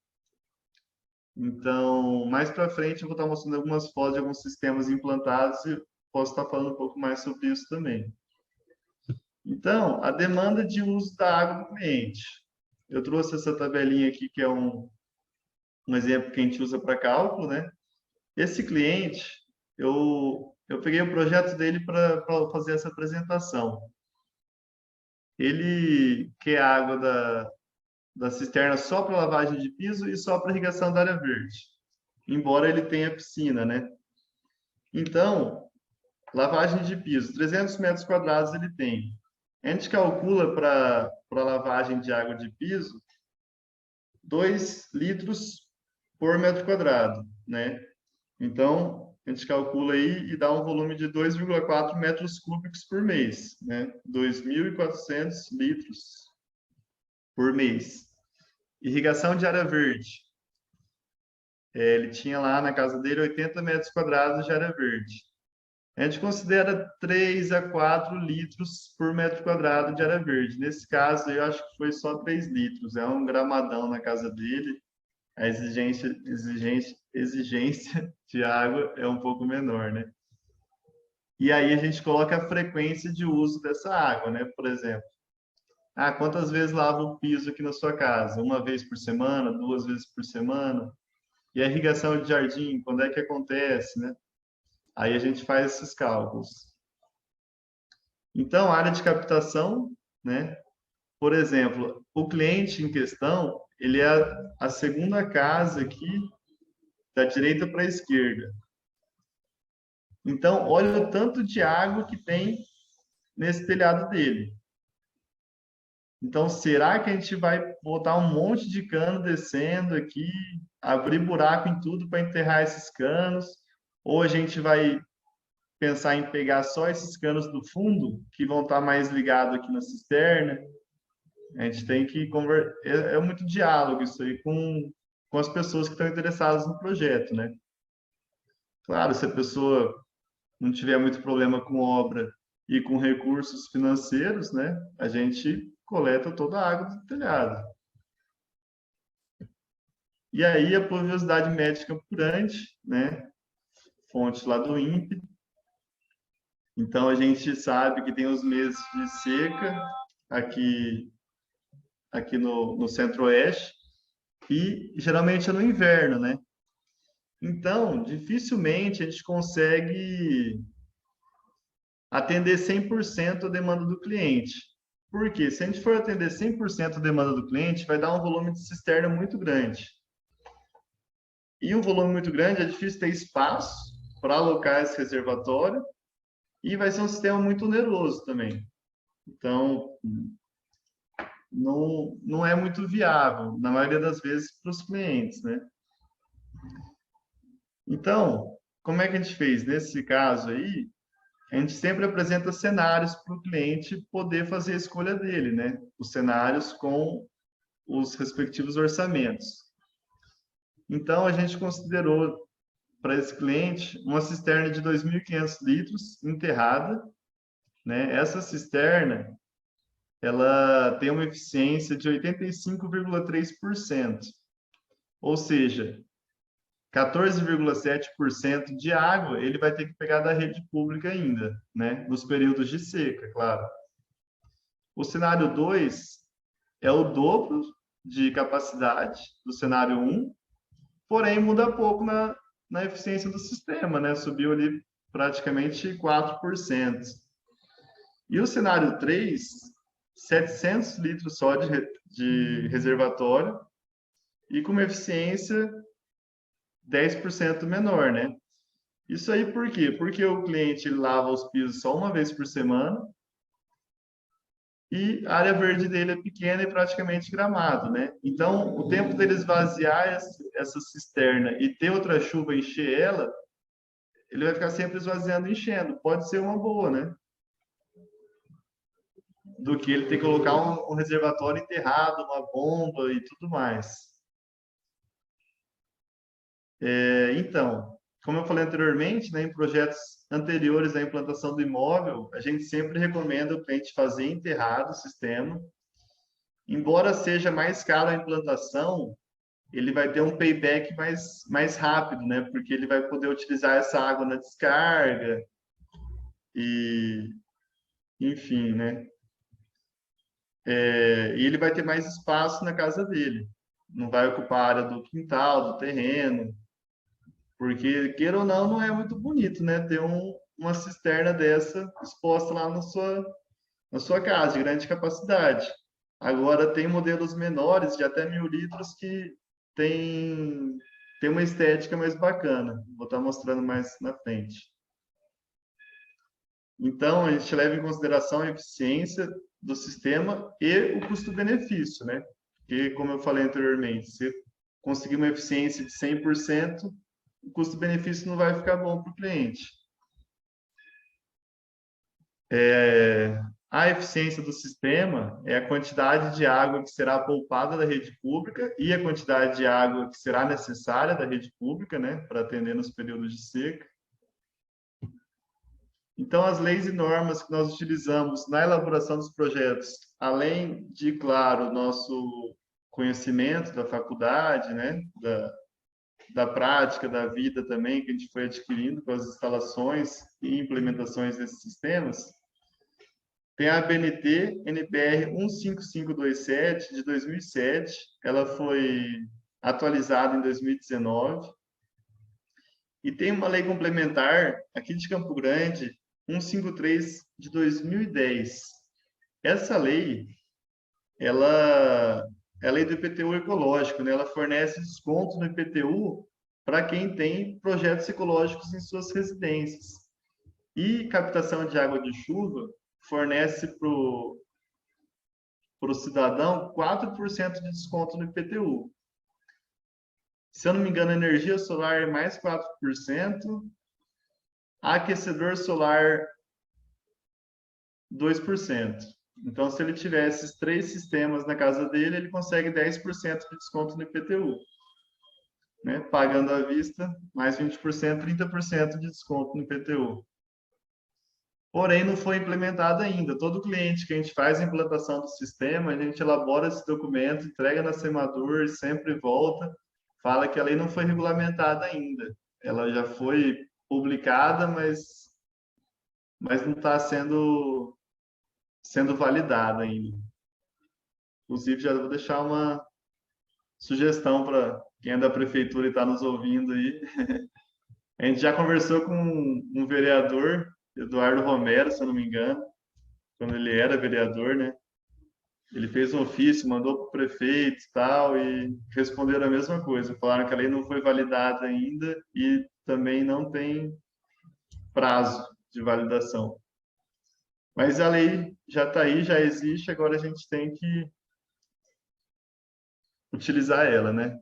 Então, mais para frente, eu vou estar mostrando algumas fotos de alguns sistemas implantados e posso estar falando um pouco mais sobre isso também. Então, a demanda de uso da água do cliente. Eu trouxe essa tabelinha aqui, que é um exemplo que a gente usa para cálculo, né? Esse cliente, eu peguei o projeto dele para fazer essa apresentação. Ele quer a água da cisterna só para lavagem de piso e só para irrigação da área verde, embora ele tenha piscina, né? Então, lavagem de piso, 300 metros quadrados ele tem. A gente calcula para lavagem de água de piso 2 litros por metro quadrado, né? Então, a gente calcula aí e dá um volume de 2,4 metros cúbicos por mês, né? 2.400 litros por mês. Irrigação de área verde. Ele tinha lá na casa dele 80 metros quadrados de área verde. A gente considera 3 a 4 litros por metro quadrado de área verde. Nesse caso, eu acho que foi só 3 litros. É um gramadão na casa dele. A exigência de água é um pouco menor, né? E aí a gente coloca a frequência de uso dessa água, né? Por exemplo, quantas vezes lava o piso aqui na sua casa? Uma vez por semana, 2 vezes por semana? E a irrigação de jardim, quando é que acontece, né? Aí a gente faz esses cálculos. Então, área de captação, né? Por exemplo, o cliente em questão, ele é a segunda casa aqui, da direita para a esquerda. Então, olha o tanto de água que tem nesse telhado dele. Então, será que a gente vai botar um monte de cano descendo aqui, abrir buraco em tudo para enterrar esses canos? Ou a gente vai pensar em pegar só esses canos do fundo, que vão estar mais ligados aqui na cisterna? A gente tem que conversar. É muito diálogo isso aí com as pessoas que estão interessadas no projeto, né? Claro, se a pessoa não tiver muito problema com obra e com recursos financeiros, né, a gente coleta toda a água do telhado. E aí a pluviosidade média campurante, né, fonte lá do INPE. Então a gente sabe que tem os meses de seca aqui no Centro-Oeste e geralmente é no inverno, né? Então, dificilmente a gente consegue atender 100% a demanda do cliente. Por quê? Se a gente for atender 100% a demanda do cliente, vai dar um volume de cisterna muito grande. E um volume muito grande é difícil ter espaço para alocar esse reservatório e vai ser um sistema muito oneroso também. Então, não é muito viável, na maioria das vezes, para os clientes, né? Então, como é que a gente fez? Nesse caso aí, a gente sempre apresenta cenários para o cliente poder fazer a escolha dele, né? Os cenários com os respectivos orçamentos. Então, a gente considerou para esse cliente uma cisterna de 2.500 litros enterrada, né? Essa cisterna, ela tem uma eficiência de 85,3%, ou seja, 14,7% de água ele vai ter que pegar da rede pública ainda, né? Nos períodos de seca, claro. O cenário 2 é o dobro de capacidade do cenário 1, porém muda pouco na eficiência do sistema, né? Subiu ali praticamente 4%. E o cenário 3, 700 litros só de reservatório e com uma eficiência 10% menor, né? Isso aí por quê? Porque o cliente lava os pisos só uma vez por semana e a área verde dele é pequena e praticamente gramado, né? Então, o tempo dele esvaziar essa cisterna e ter outra chuva encher ela, ele vai ficar sempre esvaziando e enchendo. Pode ser uma boa, né? Do que ele ter que colocar um reservatório enterrado, uma bomba e tudo mais. Então, como eu falei anteriormente, né, em projetos anteriores à implantação do imóvel, a gente sempre recomenda o cliente fazer enterrado o sistema. Embora seja mais caro a implantação, ele vai ter um payback mais rápido, né? Porque ele vai poder utilizar essa água na descarga e, enfim, né? E ele vai ter mais espaço na casa dele. Não vai ocupar a área do quintal, do terreno, porque, queira ou não, não é muito bonito, né? Ter uma cisterna dessa exposta lá na sua casa, de grande capacidade. Agora, tem modelos menores, de até 1.000 litros, que tem uma estética mais bacana. Vou estar mostrando mais na frente. Então, a gente leva em consideração a eficiência do sistema e o custo-benefício, né? Porque, como eu falei anteriormente, se conseguir uma eficiência de 100%, o custo-benefício não vai ficar bom para o cliente. A eficiência do sistema é a quantidade de água que será poupada da rede pública e a quantidade de água que será necessária da rede pública, né, para atender nos períodos de seca. Então, as leis e normas que nós utilizamos na elaboração dos projetos, além de, claro, nosso conhecimento da faculdade, né, da prática, da vida também, que a gente foi adquirindo com as instalações e implementações desses sistemas, tem a ABNT NBR 15527 de 2007, ela foi atualizada em 2019, e tem uma lei complementar aqui de Campo Grande, 153 de 2010. Essa lei, ela é a lei do IPTU ecológico, né? Ela fornece desconto no IPTU para quem tem projetos ecológicos em suas residências. E captação de água de chuva fornece para o cidadão 4% de desconto no IPTU. Se eu não me engano, a energia solar é mais 4%, aquecedor solar 2%. Então, se ele tiver esses 3 sistemas na casa dele, ele consegue 10% de desconto no IPTU. Né? Pagando à vista, mais 20%, 30% de desconto no IPTU. Porém, não foi implementado ainda. Todo cliente que a gente faz a implantação do sistema, a gente elabora esse documento, entrega na Semadur, sempre volta, fala que a lei não foi regulamentada ainda. Ela já foi publicada, mas não está sendo validada ainda. Inclusive, já vou deixar uma sugestão para quem é da prefeitura e está nos ouvindo aí. A gente já conversou com um vereador, Eduardo Romero, se eu não me engano, quando ele era vereador, né? Ele fez um ofício, mandou para o prefeito e tal, e responderam a mesma coisa. Falaram que a lei não foi validada ainda e também não tem prazo de validação. Mas a lei já está aí, já existe, agora a gente tem que utilizar ela, né?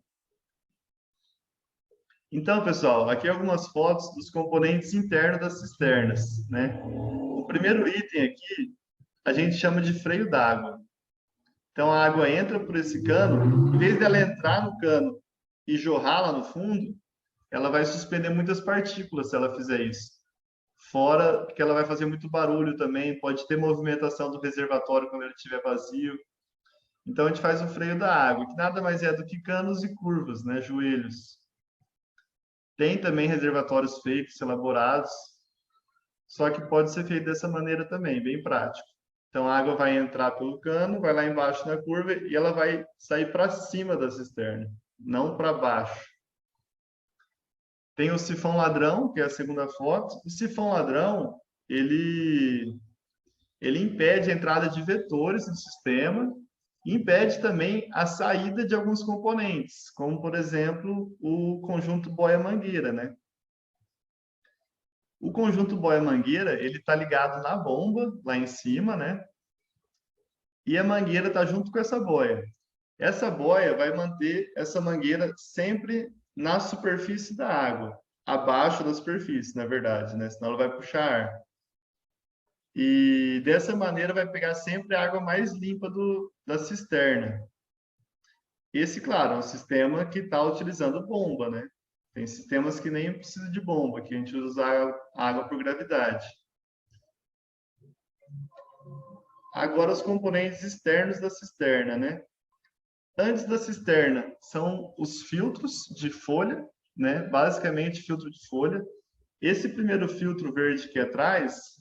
Então, pessoal, aqui algumas fotos dos componentes internos das cisternas, né? O primeiro item aqui, a gente chama de freio d'água. Então, a água entra por esse cano, em vez dela entrar no cano e jorrar lá no fundo, ela vai suspender muitas partículas se ela fizer isso. Fora que ela vai fazer muito barulho também, pode ter movimentação do reservatório quando ele estiver vazio. Então, a gente faz o freio da água, que nada mais é do que canos e curvas, né? Joelhos. Tem também reservatórios feitos, elaborados, só que pode ser feito dessa maneira também, bem prático. Então, a água vai entrar pelo cano, vai lá embaixo na curva e ela vai sair para cima da cisterna, não para baixo. Tem o sifão ladrão, que é a segunda foto. O sifão ladrão, ele impede a entrada de vetores no sistema e impede também a saída de alguns componentes, como, por exemplo, o conjunto boia-mangueira, né? O conjunto boia-mangueira, ele está ligado na bomba, lá em cima, né? e a mangueira está junto com essa boia. Essa boia vai manter essa mangueira sempre na superfície da água, abaixo da superfície, na verdade, né? Senão ela vai puxar ar. E dessa maneira vai pegar sempre a água mais limpa da cisterna. Esse, claro, é um sistema que está utilizando bomba, né? Tem sistemas que nem precisa de bomba, que a gente usa água por gravidade. Agora os componentes externos da cisterna, né? Antes da cisterna são os filtros de folha, né? Basicamente filtro de folha. Esse primeiro filtro verde que é atrás,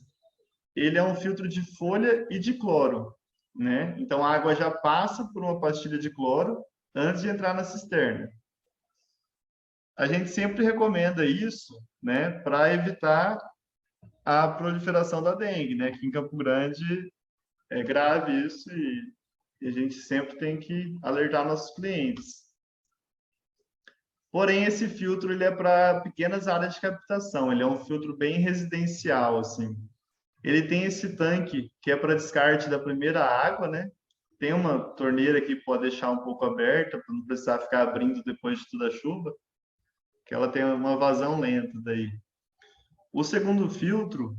ele é um filtro de folha e de cloro, né? Então a água já passa por uma pastilha de cloro antes de entrar na cisterna. A gente sempre recomenda isso, né, para evitar a proliferação da dengue, né? Aqui em Campo Grande é grave isso e a gente sempre tem que alertar nossos clientes. Porém, esse filtro ele é para pequenas áreas de captação, ele é um filtro bem residencial, assim. Ele tem esse tanque que é para descarte da primeira água, né? Tem uma torneira que pode deixar um pouco aberta para não precisar ficar abrindo depois de toda a chuva, que ela tem uma vazão lenta daí. O segundo filtro,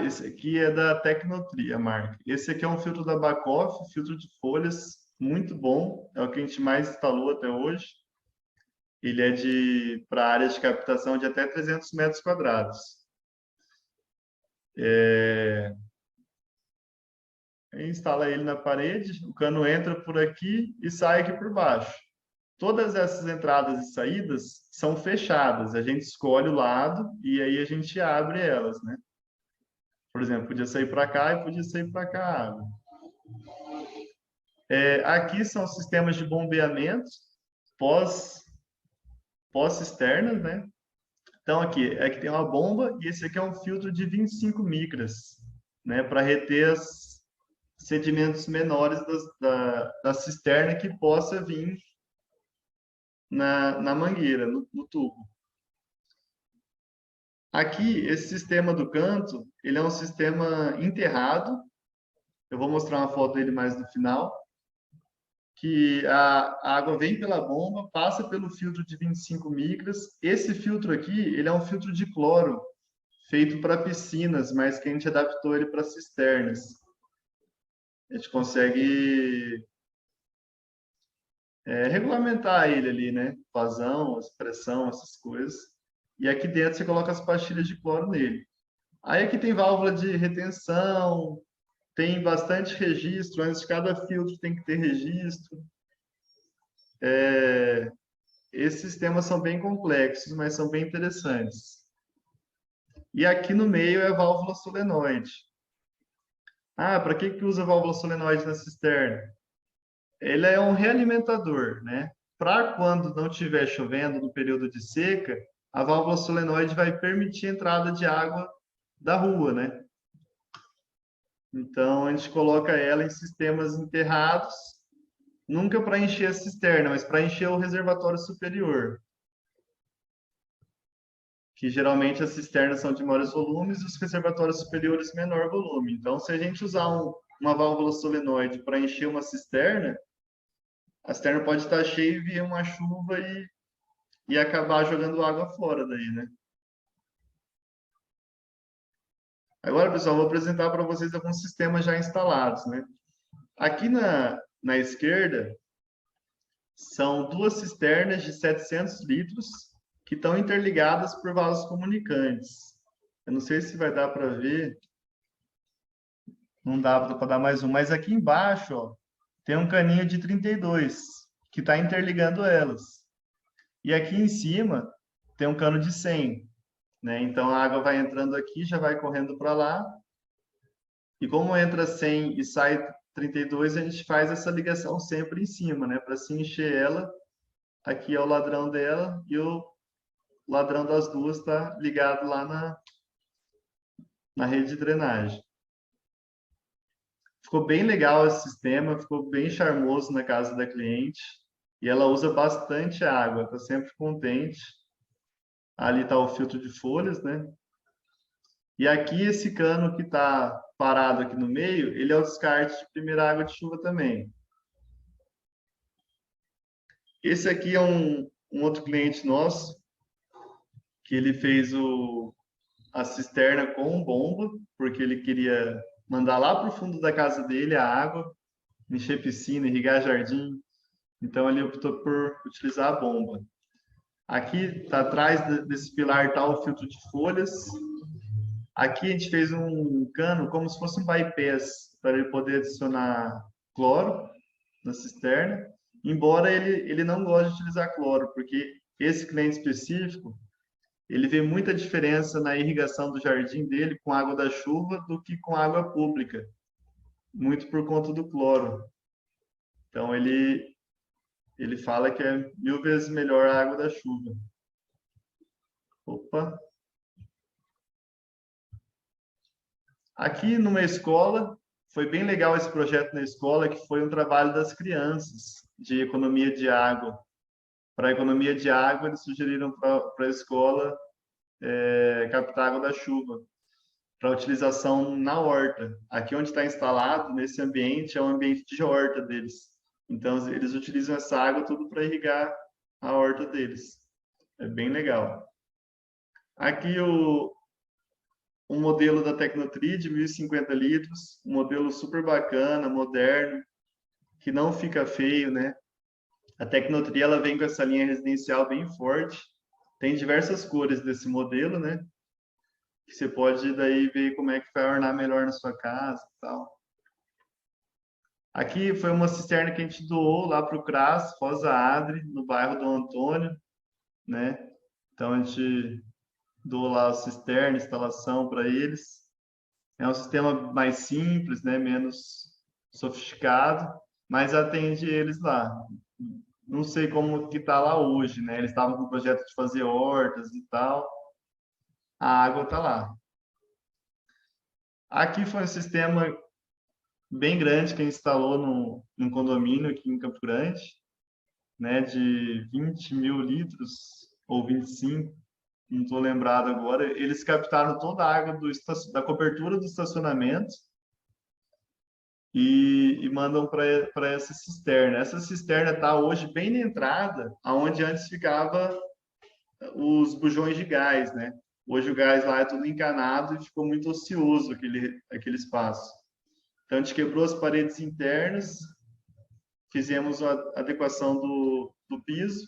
esse aqui é da Tecnotri, a marca. Esse aqui é um filtro da Bacoff, filtro de folhas, muito bom, é o que a gente mais instalou até hoje. Ele é para áreas de captação de até 300 metros quadrados. Instala ele na parede, o cano entra por aqui e sai aqui por baixo. Todas essas entradas e saídas são fechadas. A gente escolhe o lado e aí a gente abre elas, né? Por exemplo, podia sair para cá e podia sair para cá a água. Aqui são os sistemas de bombeamento pós-cisternas, né? Então, aqui tem uma bomba e esse aqui é um filtro de 25 micras, né? Para reter os sedimentos menores da cisterna que possa vir na mangueira, no tubo. Aqui, esse sistema do canto, ele é um sistema enterrado. Eu vou mostrar uma foto dele mais no final. Que a água vem pela bomba, passa pelo filtro de 25 micras. Esse filtro aqui, ele é um filtro de cloro, feito para piscinas, mas que a gente adaptou ele para cisternas. A gente consegue regulamentar ele ali, né? Vazão, pressão, essas coisas. E aqui dentro você coloca as pastilhas de cloro nele. Aí aqui tem válvula de retenção, tem bastante registro, antes de cada filtro tem que ter registro. Esses sistemas são bem complexos, mas são bem interessantes. E aqui no meio é a válvula solenoide. Para que usa a válvula solenoide na cisterna? Ele é um realimentador, né? Para quando não estiver chovendo no período de seca, a válvula solenoide vai permitir a entrada de água da rua, né? Então, a gente coloca ela em sistemas enterrados, nunca para encher a cisterna, mas para encher o reservatório superior. Que geralmente as cisternas são de maiores volumes e os reservatórios superiores menor volume. Então, se a gente usar uma válvula solenoide para encher uma cisterna, a cisterna pode estar cheia e vir uma chuva e acabar jogando água fora daí, né? Agora, pessoal, vou apresentar para vocês alguns sistemas já instalados, né? Aqui na esquerda, são duas cisternas de 700 litros que estão interligadas por vasos comunicantes. Eu não sei se vai dar para ver. Não dá para dar mais um. Mas aqui embaixo, ó, tem um caninho de 32 que está interligando elas. E aqui em cima tem um cano de 100. Né? Então a água vai entrando aqui, já vai correndo para lá. E como entra 100 e sai 32, a gente faz essa ligação sempre em cima, né? Para se encher ela. Aqui é o ladrão dela e o ladrão das duas está ligado lá na rede de drenagem. Ficou bem legal esse sistema, ficou bem charmoso na casa da cliente. E ela usa bastante água, está sempre contente. Ali está o filtro de folhas, né? E aqui, esse cano que está parado aqui no meio, ele é o descarte de primeira água de chuva também. Esse aqui é um outro cliente nosso, que ele fez a cisterna com bomba, porque ele queria mandar lá para o fundo da casa dele a água, encher piscina, irrigar jardim. Então, ele optou por utilizar a bomba. Aqui, tá atrás desse pilar, está o filtro de folhas. Aqui a gente fez um cano como se fosse um bypass, para ele poder adicionar cloro na cisterna, embora ele não goste de utilizar cloro, porque esse cliente específico, ele vê muita diferença na irrigação do jardim dele com água da chuva do que com água pública, muito por conta do cloro. Então, ele fala que é 1000 vezes melhor a água da chuva. Opa! Aqui numa escola, foi bem legal esse projeto na escola, que foi um trabalho das crianças, de economia de água. Para a economia de água, eles sugeriram para a escola captar água da chuva, para utilização na horta. Aqui onde está instalado, nesse ambiente, é um ambiente de horta deles. Então, eles utilizam essa água tudo para irrigar a horta deles. É bem legal. Aqui um modelo da Tecnotri de 1.050 litros, um modelo super bacana, moderno, que não fica feio, né? A Tecnotri, ela vem com essa linha residencial bem forte, tem diversas cores desse modelo, né? Que você pode daí ver como é que vai ornar melhor na sua casa e tal. Aqui foi uma cisterna que a gente doou lá para o CRAS, Rosa Adri, no bairro do Antônio, né? Então a gente doou lá a cisterna, instalação para eles. É um sistema mais simples, né? Menos sofisticado, mas atende eles lá. Não sei como que está lá hoje, né? Eles estavam com o projeto de fazer hortas e tal. A água está lá. Aqui foi um sistema bem grande que instalou num condomínio aqui em Campo Grande, né? De 20.000 litros ou 25, não estou lembrado agora. Eles captaram toda a água da cobertura do estacionamento e mandam para essa cisterna. Essa cisterna está hoje bem na entrada, aonde antes ficava os bujões de gás, né? Hoje o gás lá é tudo encanado e ficou muito ocioso aquele espaço. Então a gente quebrou as paredes internas, fizemos a adequação do piso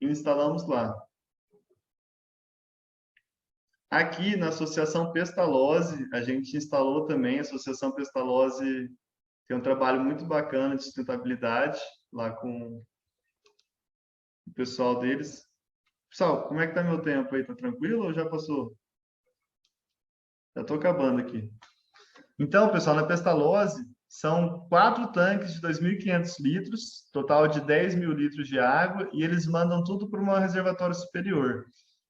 e instalamos lá. Aqui na Associação Pestalozzi, a gente instalou também. A Associação Pestalozzi tem um trabalho muito bacana de sustentabilidade lá com o pessoal deles. Pessoal, como é que tá meu tempo aí? Tá tranquilo ou já passou? Já tô acabando aqui. Então, pessoal, na Pestalozzi são 4 tanques de 2.500 litros, total de 10.000 litros de água, e eles mandam tudo para um reservatório superior.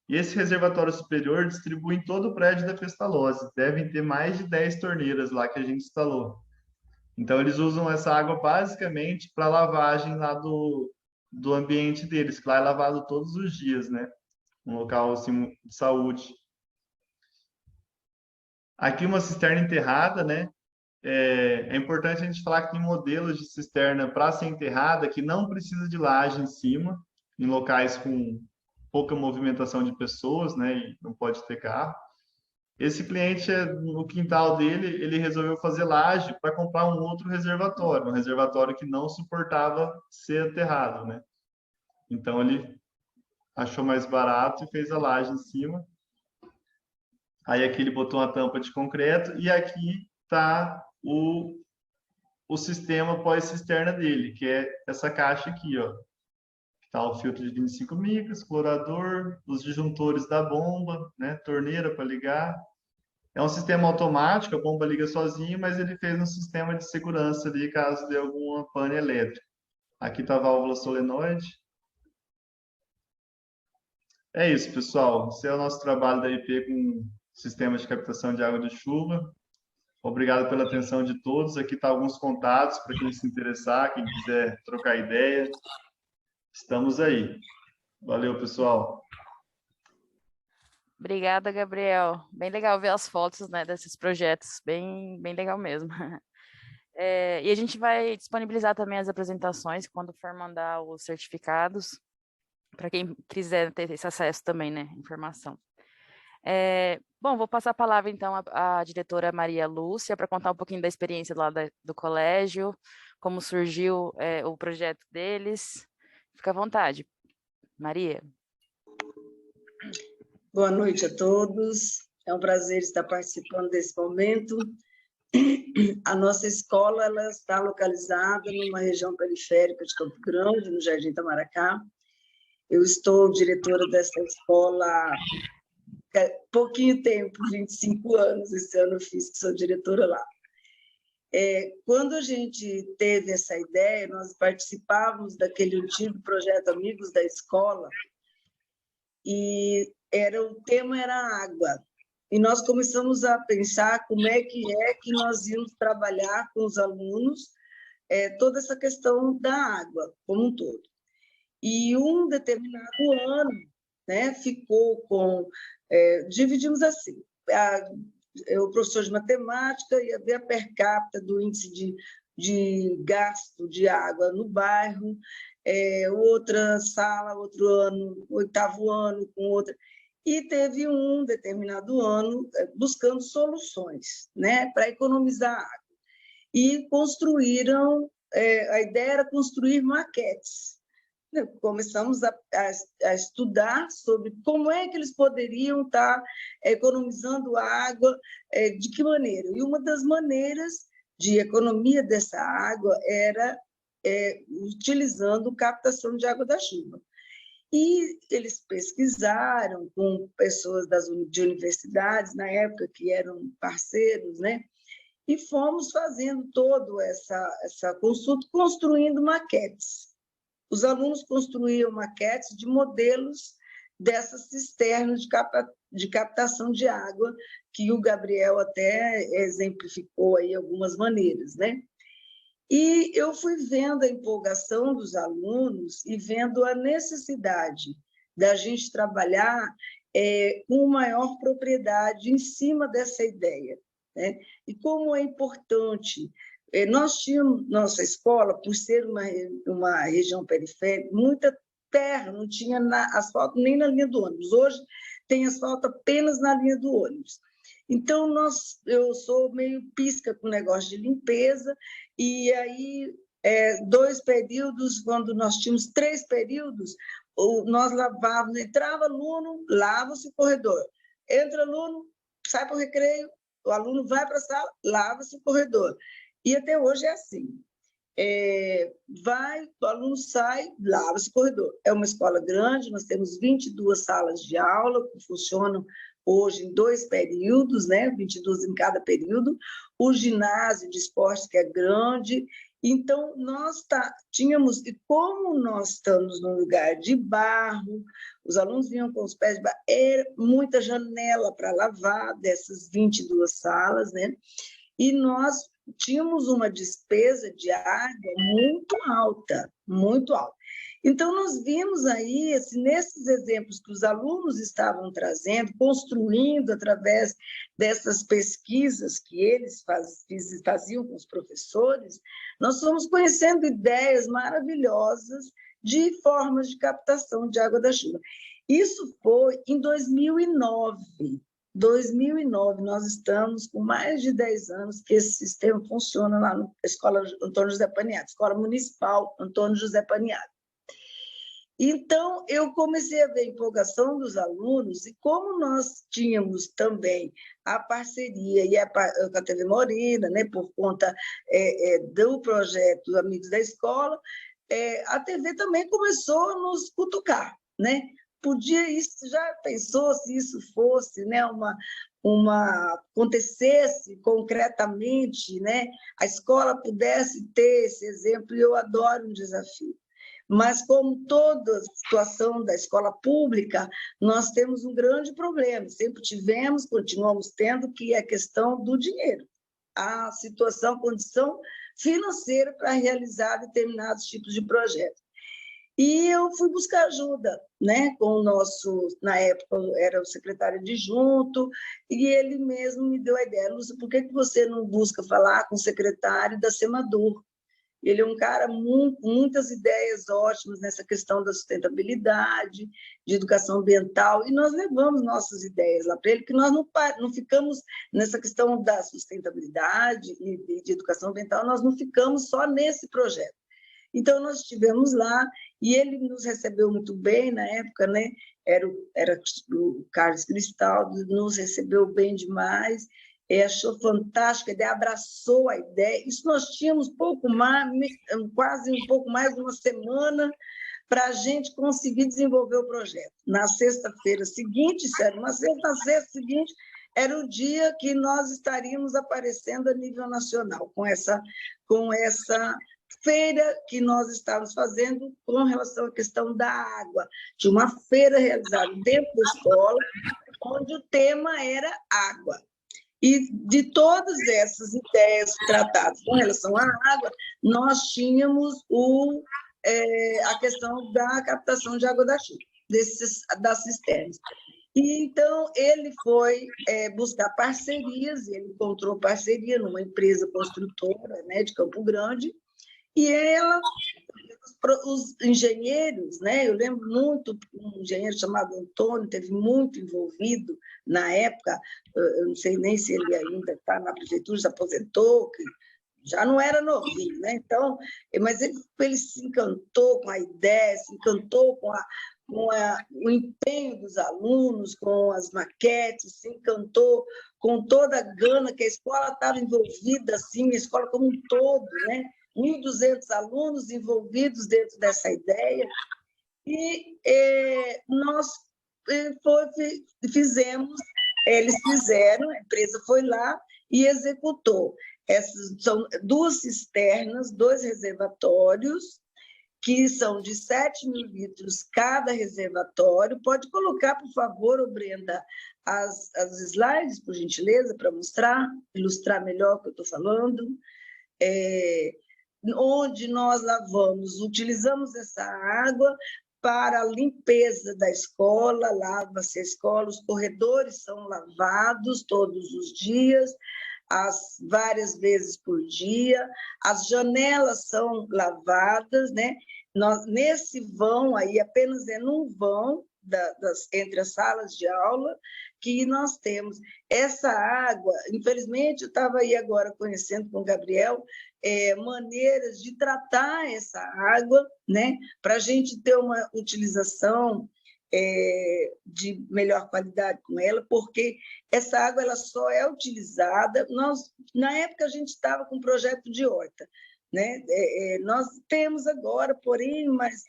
E esse reservatório superior distribui em todo o prédio da Pestalozzi. Devem ter mais de 10 torneiras lá que a gente instalou. Então, eles usam essa água basicamente para lavagem lá do ambiente deles, que lá é lavado todos os dias, né? Um local assim, de saúde. Aqui uma cisterna enterrada, né? É importante a gente falar que tem modelos de cisterna para ser enterrada que não precisa de laje em cima, em locais com pouca movimentação de pessoas, né? E não pode ter carro. Esse cliente, no quintal dele, ele resolveu fazer laje para comprar um outro reservatório, um reservatório que não suportava ser aterrado, né? Então ele achou mais barato e fez a laje em cima. Aí aqui ele botou uma tampa de concreto e aqui está o sistema pós-cisterna dele, que é essa caixa aqui, ó. Está o filtro de 25 micras, explorador, os disjuntores da bomba, né? Torneira para ligar. É um sistema automático, a bomba liga sozinha, mas ele fez um sistema de segurança ali caso dê alguma pane elétrica. Aqui está a válvula solenoide. É isso, pessoal. Esse é o nosso trabalho da IP com sistemas de captação de água de chuva. Obrigado pela atenção de todos. Aqui está alguns contatos para quem se interessar, quem quiser trocar ideia. Estamos aí. Valeu, pessoal. Obrigada, Gabriel. Bem legal ver as fotos, né, desses projetos, bem legal mesmo. E a gente vai disponibilizar também as apresentações quando for mandar os certificados, para quem quiser ter esse acesso também, né, informação. Bom, vou passar a palavra então à diretora Maria Lúcia para contar um pouquinho da experiência lá do colégio, como surgiu o projeto deles. Fica à vontade, Maria. Boa noite a todos. É um prazer estar participando desse momento. A nossa escola ela está localizada numa região periférica de Campo Grande, no Jardim Itamaracá. Eu estou diretora dessa escola há pouquinho tempo, 25 anos. Esse ano eu fiz que sou diretora lá. Quando a gente teve essa ideia, nós participávamos daquele antigo projeto Amigos da Escola, e o tema era água. E nós começamos a pensar como é que nós íamos trabalhar com os alunos toda essa questão da água como um todo. E um determinado ano, né, ficou com... dividimos assim, o professor de matemática ia ver a per capita do índice de gasto de água no bairro, outra sala, outro ano, 8º ano, com outra... E teve um determinado ano buscando soluções, né, para economizar água. E construíram, a ideia era construir maquetes. Começamos a estudar sobre como é que eles poderiam estar economizando água, de que maneira. E uma das maneiras de economia dessa água era utilizando captação de água da chuva. E eles pesquisaram com pessoas de universidades, na época, que eram parceiros, né? E fomos fazendo toda essa consulta, construindo maquetes. Os alunos construíam maquetes de modelos dessas cisternas de captação de água, que o Gabriel até exemplificou aí algumas maneiras, né? E eu fui vendo a empolgação dos alunos e vendo a necessidade da gente trabalhar com maior propriedade em cima dessa ideia, né? E como é importante. Nós tínhamos, nossa escola, por ser uma região periférica, muita terra, não tinha asfalto nem na linha do ônibus. Hoje tem asfalto apenas na linha do ônibus. Então, eu sou meio pisca com o negócio de limpeza, e aí, 2 períodos, quando nós tínhamos 3 períodos, nós lavávamos, entrava aluno, lava-se o corredor. Entra aluno, sai para o recreio, o aluno vai para a sala, lava-se o corredor. E até hoje é assim. O aluno sai, lava-se o corredor. É uma escola grande, nós temos 22 salas de aula que funcionam hoje em 2 períodos, né? 22 em cada período. O ginásio de esportes, que é grande. Então, nós tínhamos... E como nós estamos num lugar de barro, os alunos vinham com os pés de barro, era muita janela para lavar dessas 22 salas, né? E nós tínhamos uma despesa de água muito alta, muito alta. Então, nós vimos aí, nesses exemplos que os alunos estavam trazendo, construindo através dessas pesquisas que eles faziam com os professores, nós fomos conhecendo ideias maravilhosas de formas de captação de água da chuva. Isso foi em 2009. 2009, nós estamos com mais de 10 anos que esse sistema funciona lá na Escola Antônio José Paniagua, Escola Municipal Antônio José Paniagua. Então, eu comecei a ver a empolgação dos alunos, e como nós tínhamos também a parceria com a TV Morena, né, por conta do projeto Amigos da Escola, a TV também começou a nos cutucar, né? Podia isso, já pensou se isso fosse, né, acontecesse concretamente, né, a escola pudesse ter esse exemplo, e eu adoro um desafio. Mas, como toda situação da escola pública, nós temos um grande problema, sempre tivemos, continuamos tendo, que é a questão do dinheiro, a condição financeira para realizar determinados tipos de projetos. E eu fui buscar ajuda, né, com o nosso, na época era o secretário adjunto, e ele mesmo me deu a ideia: Lúcia, por que você não busca falar com o secretário da Semadur? Ele é um cara com muitas ideias ótimas nessa questão da sustentabilidade, de educação ambiental, e nós levamos nossas ideias lá para ele, que nós não ficamos nessa questão da sustentabilidade e de educação ambiental, nós não ficamos só nesse projeto. Então, nós estivemos lá e ele nos recebeu muito bem na época, né? Era o Carlos Cristaldo, nos recebeu bem demais, achou fantástica a ideia, abraçou a ideia. Isso nós tínhamos quase um pouco mais de uma semana para a gente conseguir desenvolver o projeto. Na sexta-feira seguinte, na sexta seguinte, era o dia que nós estaríamos aparecendo a nível nacional, com essa feira que nós estávamos fazendo com relação à questão da água, de uma feira realizada dentro da escola, onde o tema era água. E de todas essas ideias tratadas com relação à água, nós tínhamos a questão da captação de água da chuva, das cisternas. E, então, ele foi buscar parcerias, e ele encontrou parceria numa empresa construtora, né, de Campo Grande, e os engenheiros, né? Eu lembro muito, um engenheiro chamado Antônio, teve muito envolvido na época, eu não sei nem se ele ainda está na prefeitura, se aposentou, que já não era novinho, né? Então, mas ele se encantou com a ideia, se encantou com o empenho dos alunos, com as maquetes, se encantou com toda a gana que a escola estava envolvida, assim, a escola como um todo, né? 1.200 alunos envolvidos dentro dessa ideia, e nós eles fizeram, a empresa foi lá e executou. Essas são 2 cisternas, 2 reservatórios, que são de 7.000 litros cada reservatório. Pode colocar, por favor, Brenda, as slides, por gentileza, para ilustrar melhor o que eu estou falando. Onde nós utilizamos essa água para a limpeza da escola, lava-se a escola, os corredores são lavados todos os dias, várias vezes por dia, as janelas são lavadas, né? Nesse vão aí, apenas num vão entre as salas de aula, que nós temos essa água. Infelizmente, eu estava aí agora conhecendo com o Gabriel maneiras de tratar essa água, né, para a gente ter uma utilização de melhor qualidade com ela, porque essa água ela só é utilizada. Na época, a gente estava com um projeto de horta, né? Nós temos agora, porém, mas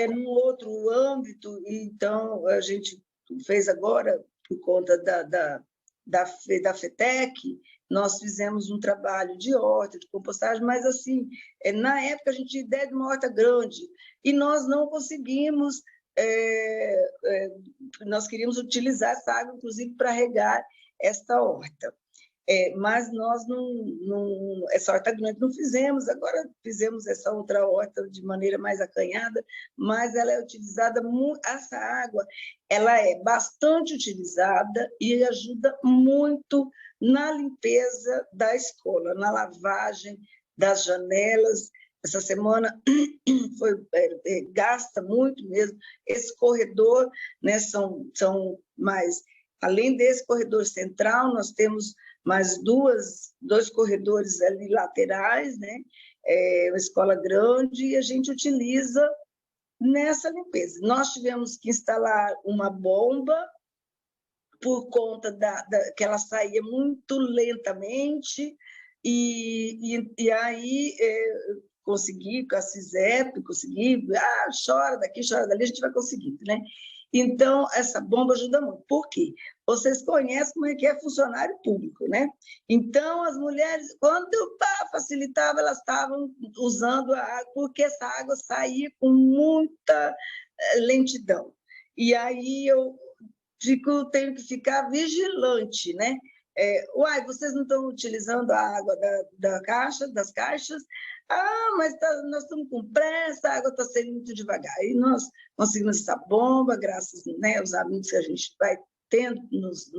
num outro âmbito, então a gente fez agora, por conta da FETEC, nós fizemos um trabalho de horta, de compostagem, mas, assim, na época a gente tinha ideia de uma horta grande, e nós não conseguimos, nós queríamos utilizar essa água, inclusive, para regar esta horta. Mas nós essa horta grande não fizemos, agora fizemos essa outra horta de maneira mais acanhada, mas ela é utilizada, essa água ela é bastante utilizada e ajuda muito na limpeza da escola, na lavagem das janelas. Essa semana gasta muito mesmo. Esse corredor, né, são mais, além desse corredor central, nós temos mais 2 corredores ali laterais, né? Uma escola grande, e a gente utiliza nessa limpeza. Nós tivemos que instalar uma bomba por conta que ela saía muito lentamente, e aí consegui, com a CISEP, chora daqui, chora dali, a gente vai conseguindo, né? Então, essa bomba ajuda muito. Por quê? Vocês conhecem como é que é funcionário público, né? Então, as mulheres, quando eu facilitava, elas estavam usando a água, porque essa água saía com muita lentidão. E aí eu tenho que ficar vigilante, né? Uai, vocês não estão utilizando a água das caixas? Ah, mas nós estamos com pressa, a água está saindo muito devagar. E nós conseguimos essa bomba, graças, né, aos amigos que a gente vai tendo nos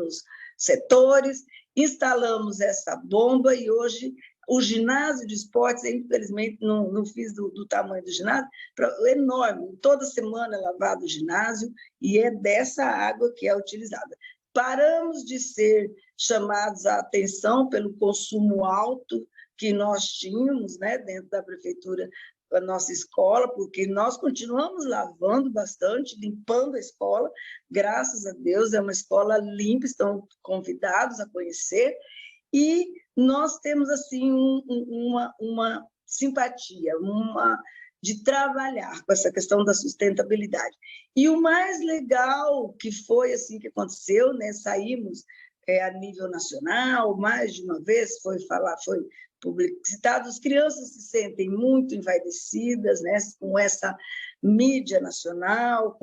setores, instalamos essa bomba e hoje o ginásio de esportes, infelizmente, não fiz do tamanho do ginásio, enorme. Toda semana é lavado o ginásio e é dessa água que é utilizada. Paramos de ser chamados a atenção pelo consumo alto que nós tínhamos, né, dentro da prefeitura, a nossa escola, porque nós continuamos lavando bastante, limpando a escola, graças a Deus, é uma escola limpa, estão convidados a conhecer, e nós temos, assim, uma simpatia, de trabalhar com essa questão da sustentabilidade. E o mais legal que foi, assim, que aconteceu, né, saímos a nível nacional, mais de uma vez foi publicitado, as crianças se sentem muito envaidecidas, né, com essa mídia nacional,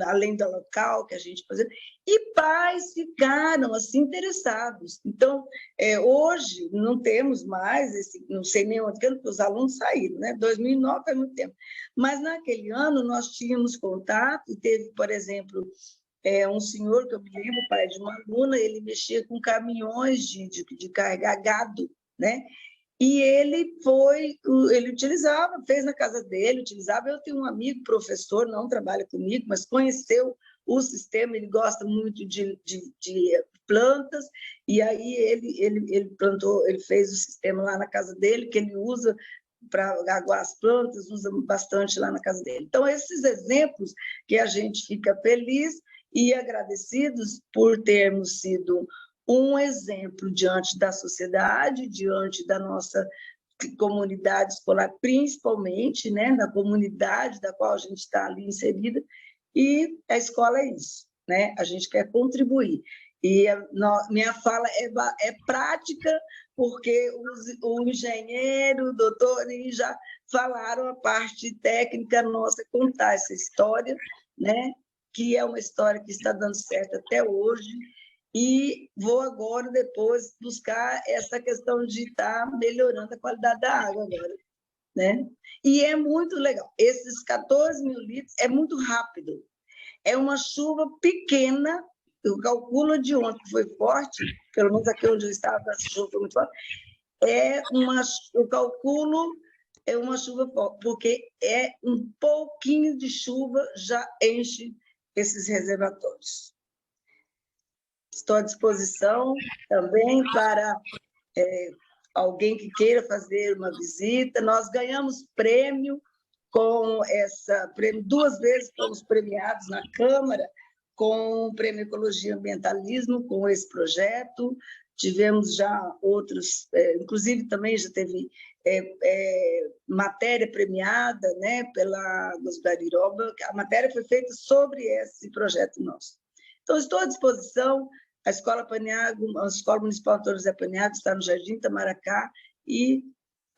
além da local que a gente fazia, e pais ficaram assim interessados. Então, hoje não temos mais não sei nem onde, porque os alunos saíram, né? 2009 é muito tempo, mas naquele ano nós tínhamos contato e teve, por exemplo, um senhor que eu me lembro, pai de uma aluna, ele mexia com caminhões de carregar gado, né? E ele utilizava, fez na casa dele, utilizava. Eu tenho um amigo, professor, não trabalha comigo, mas conheceu o sistema, ele gosta muito de plantas, e aí ele plantou, ele fez o sistema lá na casa dele, que ele usa para aguar as plantas, usa bastante lá na casa dele. Então, esses exemplos que a gente fica feliz e agradecidos por termos sido um exemplo diante da sociedade, diante da nossa comunidade escolar, principalmente, né, da comunidade da qual a gente está ali inserida, e a escola é isso, né? A gente quer contribuir. E minha fala é prática, porque o engenheiro, o doutor, já falaram a parte técnica nossa, contar essa história, né? Que é uma história que está dando certo até hoje, e vou agora, depois, buscar essa questão de estar melhorando a qualidade da água agora, né? E é muito legal. Esses 14 mil litros é muito rápido. É uma chuva pequena, eu calculo de ontem, que foi forte, pelo menos aqui onde eu estava, a chuva foi muito forte, eu calculo é uma chuva forte, porque é um pouquinho de chuva já enche esses reservatórios. Estou à disposição também para alguém que queira fazer uma visita. Nós ganhamos prêmio prêmio 2 vezes, fomos premiados na Câmara com o Prêmio Ecologia e Ambientalismo, com esse projeto. Tivemos já outros, inclusive também já teve matéria premiada, né, pela Gosbariroba. A matéria foi feita sobre esse projeto nosso. Então, estou à disposição. A Escola Paniago, a Escola Municipal Antônio José Paniago está no Jardim Itamaracá e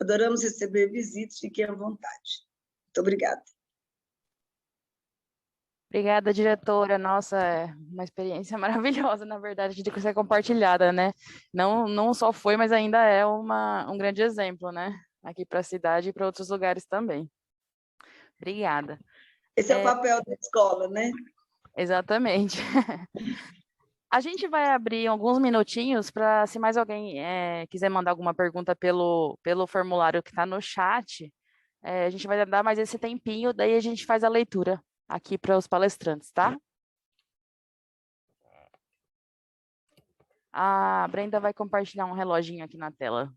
adoramos receber visitas, fiquem à vontade. Muito obrigada. Obrigada, diretora. Nossa, é uma experiência maravilhosa, na verdade, de ser compartilhada, né? Não só foi, mas ainda é um grande exemplo, né? Aqui para a cidade e para outros lugares também. Obrigada. Esse é o papel da escola, né? Exatamente. A gente vai abrir alguns minutinhos para, se mais alguém quiser mandar alguma pergunta pelo formulário que está no chat, a gente vai dar mais esse tempinho, daí a gente faz a leitura aqui para os palestrantes, tá? A Brenda vai compartilhar um reloginho aqui na tela.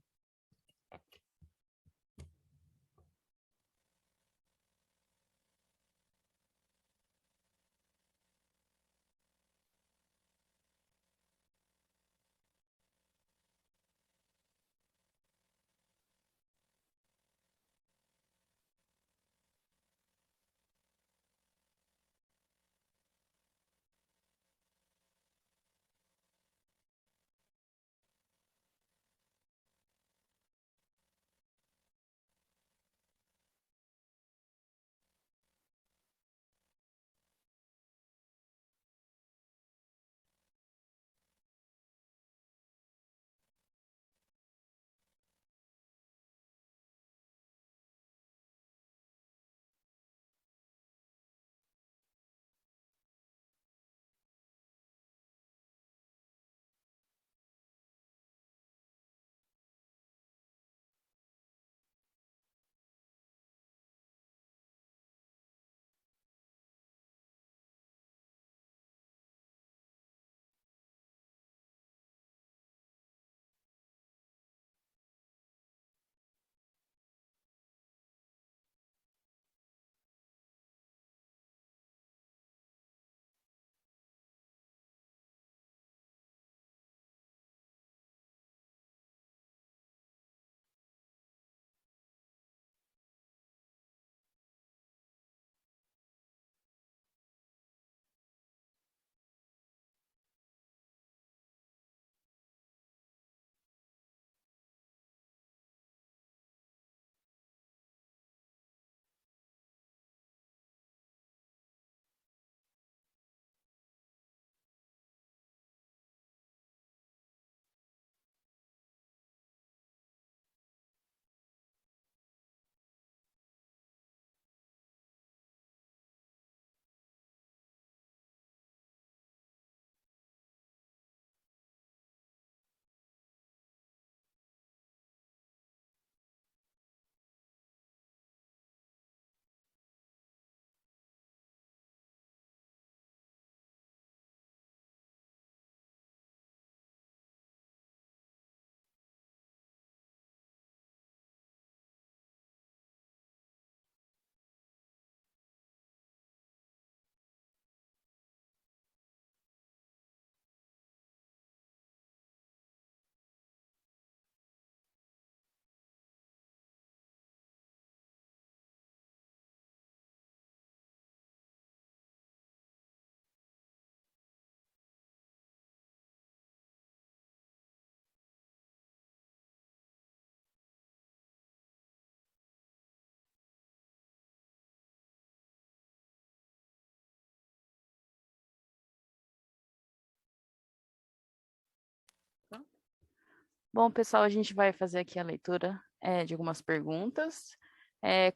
Bom, pessoal, a gente vai fazer aqui a leitura de algumas perguntas,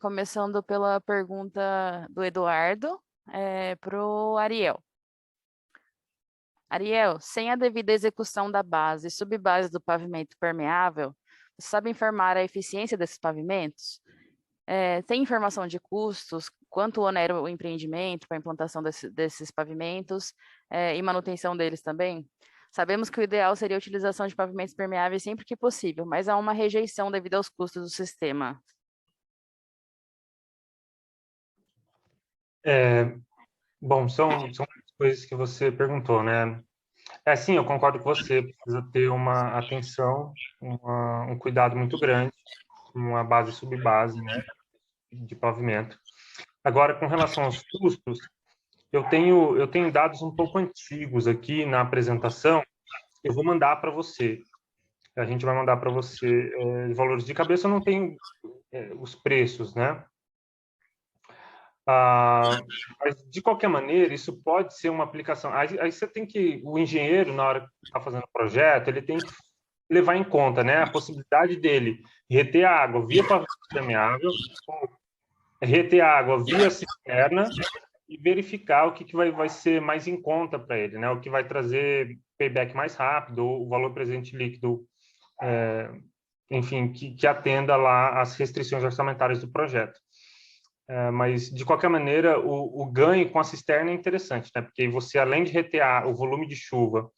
começando pela pergunta do Eduardo para o Ariel. Ariel, sem a devida execução da base e subbase do pavimento permeável, você sabe informar a eficiência desses pavimentos? Tem informação de custos, quanto onera o empreendimento para a implantação desses pavimentos e manutenção deles também? Sabemos que o ideal seria a utilização de pavimentos permeáveis sempre que possível, mas há uma rejeição devido aos custos do sistema. Bom, são coisas que você perguntou, né? Sim, eu concordo com você, precisa ter uma atenção, um cuidado muito grande com a base e subbase, né, de pavimento. Agora, com relação aos custos, eu tenho dados um pouco antigos aqui na apresentação, eu vou mandar para você. A gente vai mandar para você valores de cabeça, eu não tenho os preços, né? Mas, de qualquer maneira, isso pode ser uma aplicação. Aí você tem que, o engenheiro, na hora que está fazendo o projeto, ele tem que levar em conta, né, a possibilidade dele reter a água via pavimento permeável, reter a água via cisterna e verificar o que vai ser mais em conta para ele, né, o que vai trazer payback mais rápido, o valor presente líquido, enfim, que atenda lá às restrições orçamentárias do projeto. Mas, de qualquer maneira, o ganho com a cisterna é interessante, né? Porque você, além de reter o volume de chuva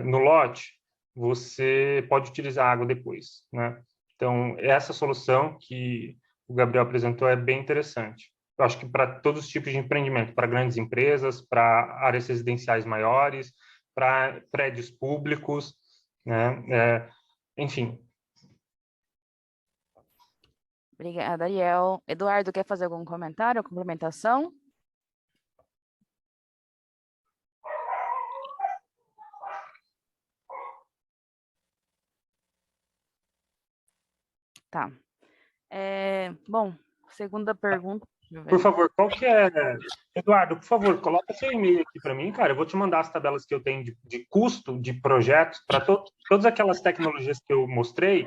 no lote, você pode utilizar a água depois, né? Então, essa solução que o Gabriel apresentou é bem interessante. Eu acho que para todos os tipos de empreendimento, para grandes empresas, para áreas residenciais maiores, para prédios públicos, né? Enfim. Obrigada, Ariel. Eduardo, quer fazer algum comentário ou complementação? Tá. Bom, segunda pergunta. Por favor, qual que é... Eduardo, por favor, coloca seu e-mail aqui para mim, cara. Eu vou te mandar as tabelas que eu tenho de custo de projetos para todas aquelas tecnologias que eu mostrei.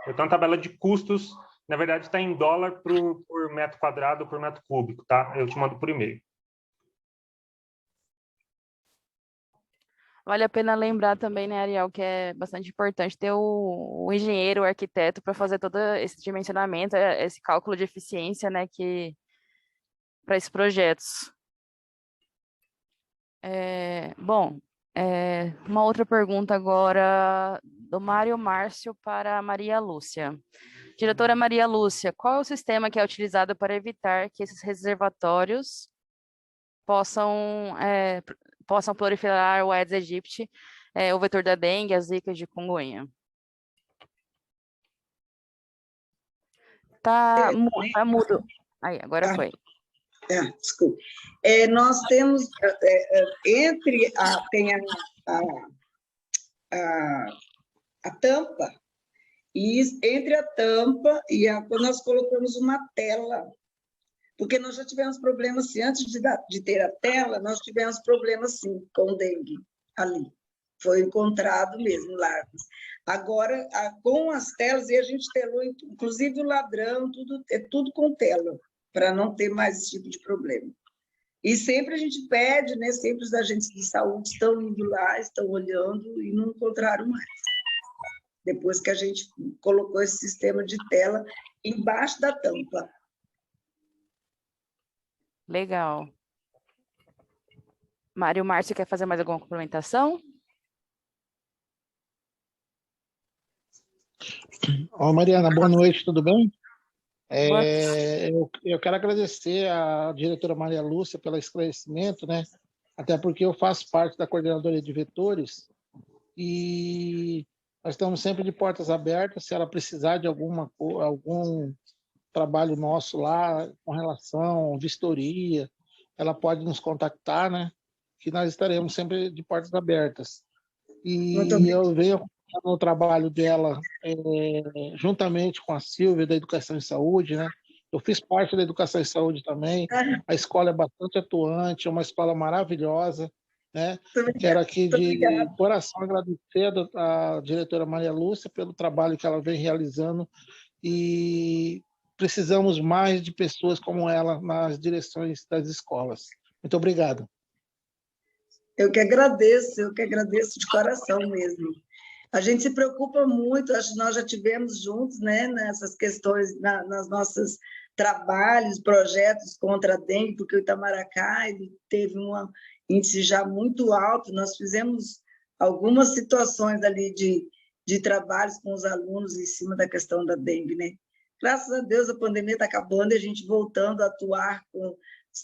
Eu tenho uma tabela de custos, na verdade está em dólar por metro quadrado ou por metro cúbico, tá? Eu te mando por e-mail. Vale a pena lembrar também, né, Ariel, que é bastante importante ter o engenheiro, o arquiteto para fazer todo esse dimensionamento, esse cálculo de eficiência, né, para esses projetos. Bom, uma outra pergunta agora do Mário Márcio para a Maria Lúcia. Diretora Maria Lúcia, qual é o sistema que é utilizado para evitar que esses reservatórios possam proliferar o Aedes aegypti, o vetor da dengue, a zika de chikungunya? Tá mudo. Aí, agora foi. Desculpe. Nós temos, tem a tampa, e entre a tampa e nós colocamos uma tela, porque nós já tivemos problemas, assim, antes de ter a tela, nós tivemos problemas, sim, com dengue ali. Foi encontrado mesmo larvas. Agora, com as telas, e a gente telou, inclusive o ladrão, tudo com tela, para não ter mais esse tipo de problema. E sempre a gente pede, né? Sempre os agentes de saúde estão indo lá, estão olhando e não encontraram mais. Depois que a gente colocou esse sistema de tela embaixo da tampa. Legal. Mário Márcio, quer fazer mais alguma complementação? Mariana, boa noite, tudo bem? Eu quero agradecer à diretora Maria Lúcia pelo esclarecimento, né? Até porque eu faço parte da coordenadoria de vetores e nós estamos sempre de portas abertas. Se ela precisar de algum trabalho nosso lá com relação à vistoria, ela pode nos contactar, né? Que nós estaremos sempre de portas abertas. E eu venho no trabalho dela juntamente com a Silvia da Educação e Saúde, né? Eu fiz parte da Educação e Saúde também. A escola é bastante atuante, é uma escola maravilhosa. né? Muito Quero aqui de obrigada. coração agradecer a diretora Maria Lúcia pelo trabalho que ela vem realizando e precisamos mais de pessoas como ela nas direções das escolas. Muito obrigado. Eu que agradeço de coração mesmo. A gente se preocupa muito, acho que nós já tivemos juntos, né, nessas questões, nas nossas trabalhos, projetos contra a dengue, porque o Itamaracá ele teve um índice já muito alto, nós fizemos algumas situações ali de trabalhos com os alunos em cima da questão da dengue, né? Graças a Deus a pandemia está acabando e a gente voltando a atuar com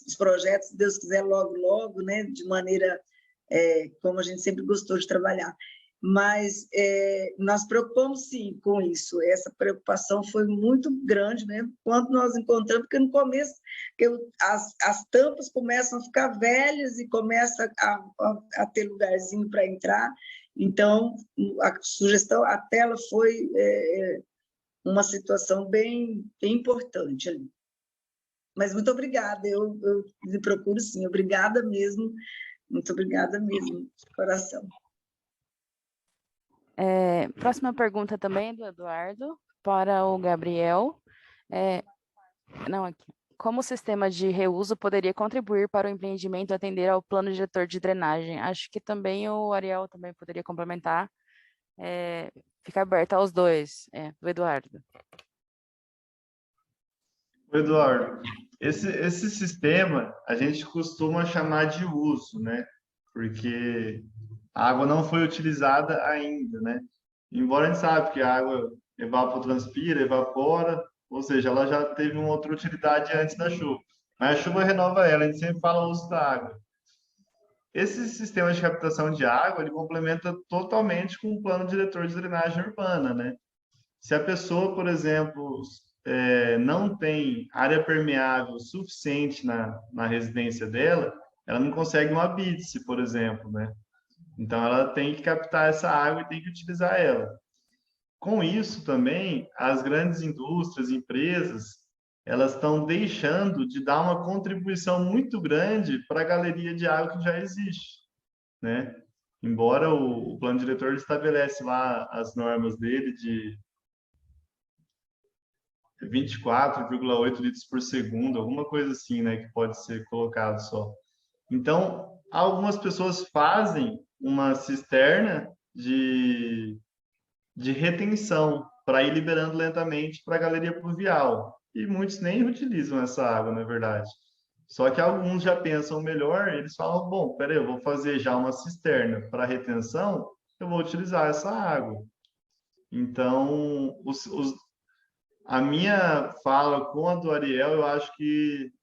os projetos, se Deus quiser, logo, logo, né, de maneira como a gente sempre gostou de trabalhar. Mas nós preocupamos, sim, com isso. Essa preocupação foi muito grande mesmo, quando nós encontramos, porque no começo as tampas começam a ficar velhas e começa a ter lugarzinho para entrar. Então, a sugestão, a tela foi uma situação bem, bem importante ali. Mas muito obrigada, eu lhe procuro, sim, obrigada mesmo, muito obrigada mesmo, de coração. Próxima pergunta também do Eduardo, para o Gabriel. Não, aqui. Como o sistema de reuso poderia contribuir para o empreendimento atender ao plano diretor de drenagem? Acho que também o Ariel também poderia complementar. Fica aberto aos dois, do Eduardo. Eduardo, esse sistema a gente costuma chamar de uso, né? Porque a água não foi utilizada ainda, né? Embora a gente sabe que a água evapotranspira, evapora, ou seja, ela já teve uma outra utilidade antes da chuva. Mas a chuva renova ela, a gente sempre fala o uso da água. Esse sistema de captação de água, ele complementa totalmente com o plano diretor de drenagem urbana, né? Se a pessoa, por exemplo, não tem área permeável suficiente na residência dela, ela não consegue uma habite, por exemplo, né? Então, ela tem que captar essa água e tem que utilizar ela. Com isso também, as grandes indústrias, empresas, elas estão deixando de dar uma contribuição muito grande para a galeria de água que já existe, né? Embora o plano diretor estabelece lá as normas dele de 24,8 litros por segundo, alguma coisa assim, né, que pode ser colocado só. Então, algumas pessoas fazem uma cisterna de retenção para ir liberando lentamente para a galeria pluvial. E muitos nem utilizam essa água, na verdade. Só que alguns já pensam melhor, eles falam, bom, peraí, eu vou fazer já uma cisterna para retenção, eu vou utilizar essa água. Então, a minha fala com a do Ariel, eu acho que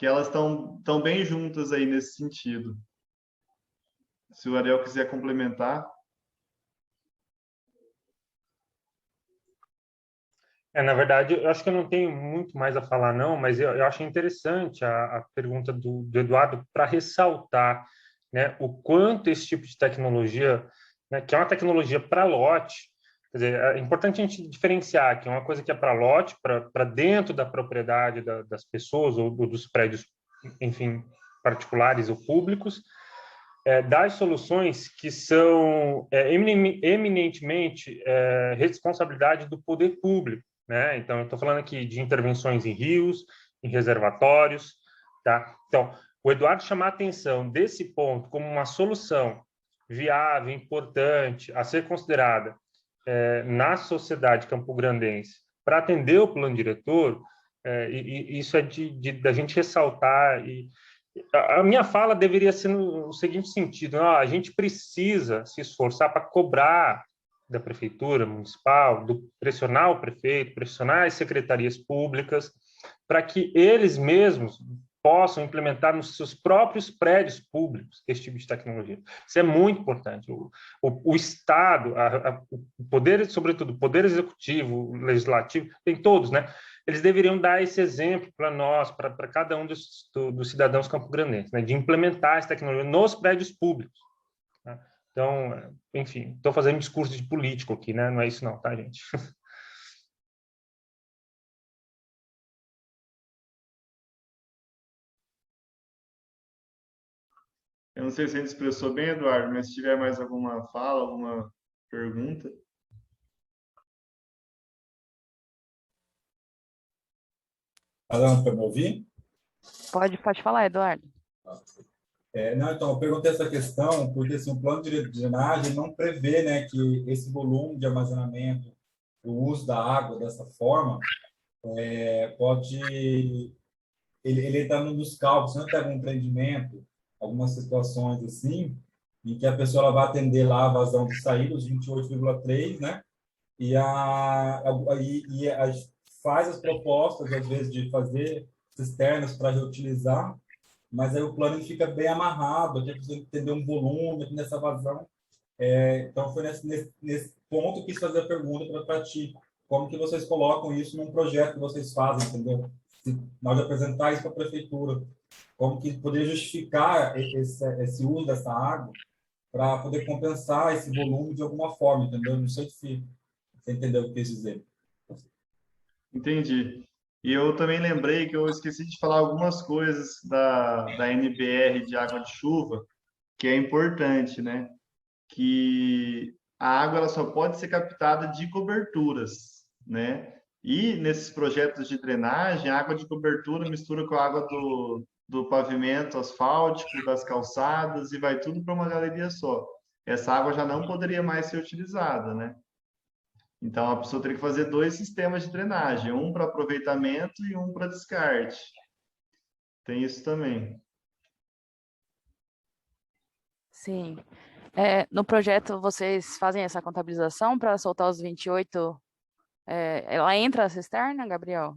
elas estão bem juntas aí nesse sentido. Se o Ariel quiser complementar. Na verdade, eu acho que eu não tenho muito mais a falar, não, mas eu achei interessante a pergunta do Eduardo para ressaltar, né, o quanto esse tipo de tecnologia, né, que é uma tecnologia para lote, quer dizer, é importante a gente diferenciar que é uma coisa que é para lote, para dentro da propriedade das pessoas ou dos prédios, enfim, particulares ou públicos, das soluções que são eminentemente responsabilidade do poder público, né? Então, eu estou falando aqui de intervenções em rios, em reservatórios, tá? Então, o Eduardo chamar a atenção desse ponto como uma solução viável, importante, a ser considerada na sociedade campograndense para atender o plano diretor, isso é da gente ressaltar. E a minha fala deveria ser no seguinte sentido: a gente precisa se esforçar para cobrar da prefeitura municipal, pressionar o prefeito, pressionar as secretarias públicas, para que eles mesmos possam implementar nos seus próprios prédios públicos esse tipo de tecnologia. Isso é muito importante. O Estado, o poder, sobretudo o poder executivo, o legislativo, tem todos, né? Eles deveriam dar esse exemplo para nós, para cada um dos cidadãos campograndenses, né? De implementar essa tecnologia nos prédios públicos. Né? Então, enfim, estou fazendo discurso de político aqui, né? Não é isso não, tá, gente? Eu não sei se a gente expressou bem, Eduardo, mas se tiver mais alguma fala, alguma pergunta. Alan, para me ouvir? Pode falar, Eduardo. Não, então, eu perguntei essa questão porque assim, o plano de drenagem não prevê, né, que esse volume de armazenamento, o uso da água dessa forma, pode... Ele está nos cálculos, não tem algum empreendimento, algumas situações assim, em que a pessoa ela vai atender lá a vazão de saída, os 28,3, né? E faz as propostas, às vezes, de fazer cisternas para reutilizar, mas aí o plano ele fica bem amarrado, aqui precisa entender um volume aqui nessa vazão. Então, foi nesse ponto que eu quis fazer a pergunta para ti. Como que vocês colocam isso num projeto que vocês fazem, entendeu? Na hora de apresentar isso para a prefeitura, como que poderia justificar esse uso dessa água para poder compensar esse volume de alguma forma, entendeu? Não sei se você entendeu o que eu quis dizer. Entendi. E eu também lembrei que eu esqueci de falar algumas coisas da NBR de água de chuva, que é importante, né? Que a água ela só pode ser captada de coberturas, né? E nesses projetos de drenagem, a água de cobertura mistura com a água do pavimento asfáltico, das calçadas e vai tudo para uma galeria só. Essa água já não poderia mais ser utilizada, né? Então a pessoa teria que fazer dois sistemas de drenagem, um para aproveitamento e um para descarte. Tem isso também. Sim. No projeto, vocês fazem essa contabilização para soltar os 28? Ela entra a cisterna, Gabriel?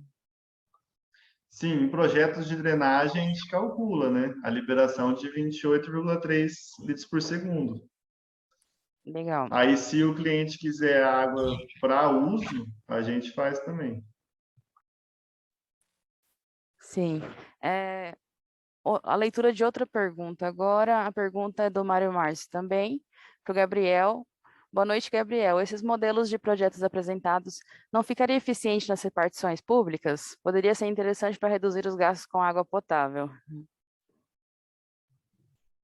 Sim, em projetos de drenagem a gente calcula, né? A liberação de 28,3 litros por segundo. Legal. Aí, se o cliente quiser água para uso, a gente faz também. Sim. A leitura de outra pergunta. Agora, a pergunta é do Mário Márcio também, para o Gabriel. Boa noite, Gabriel. Esses modelos de projetos apresentados não ficaria eficiente nas repartições públicas? Poderia ser interessante para reduzir os gastos com água potável.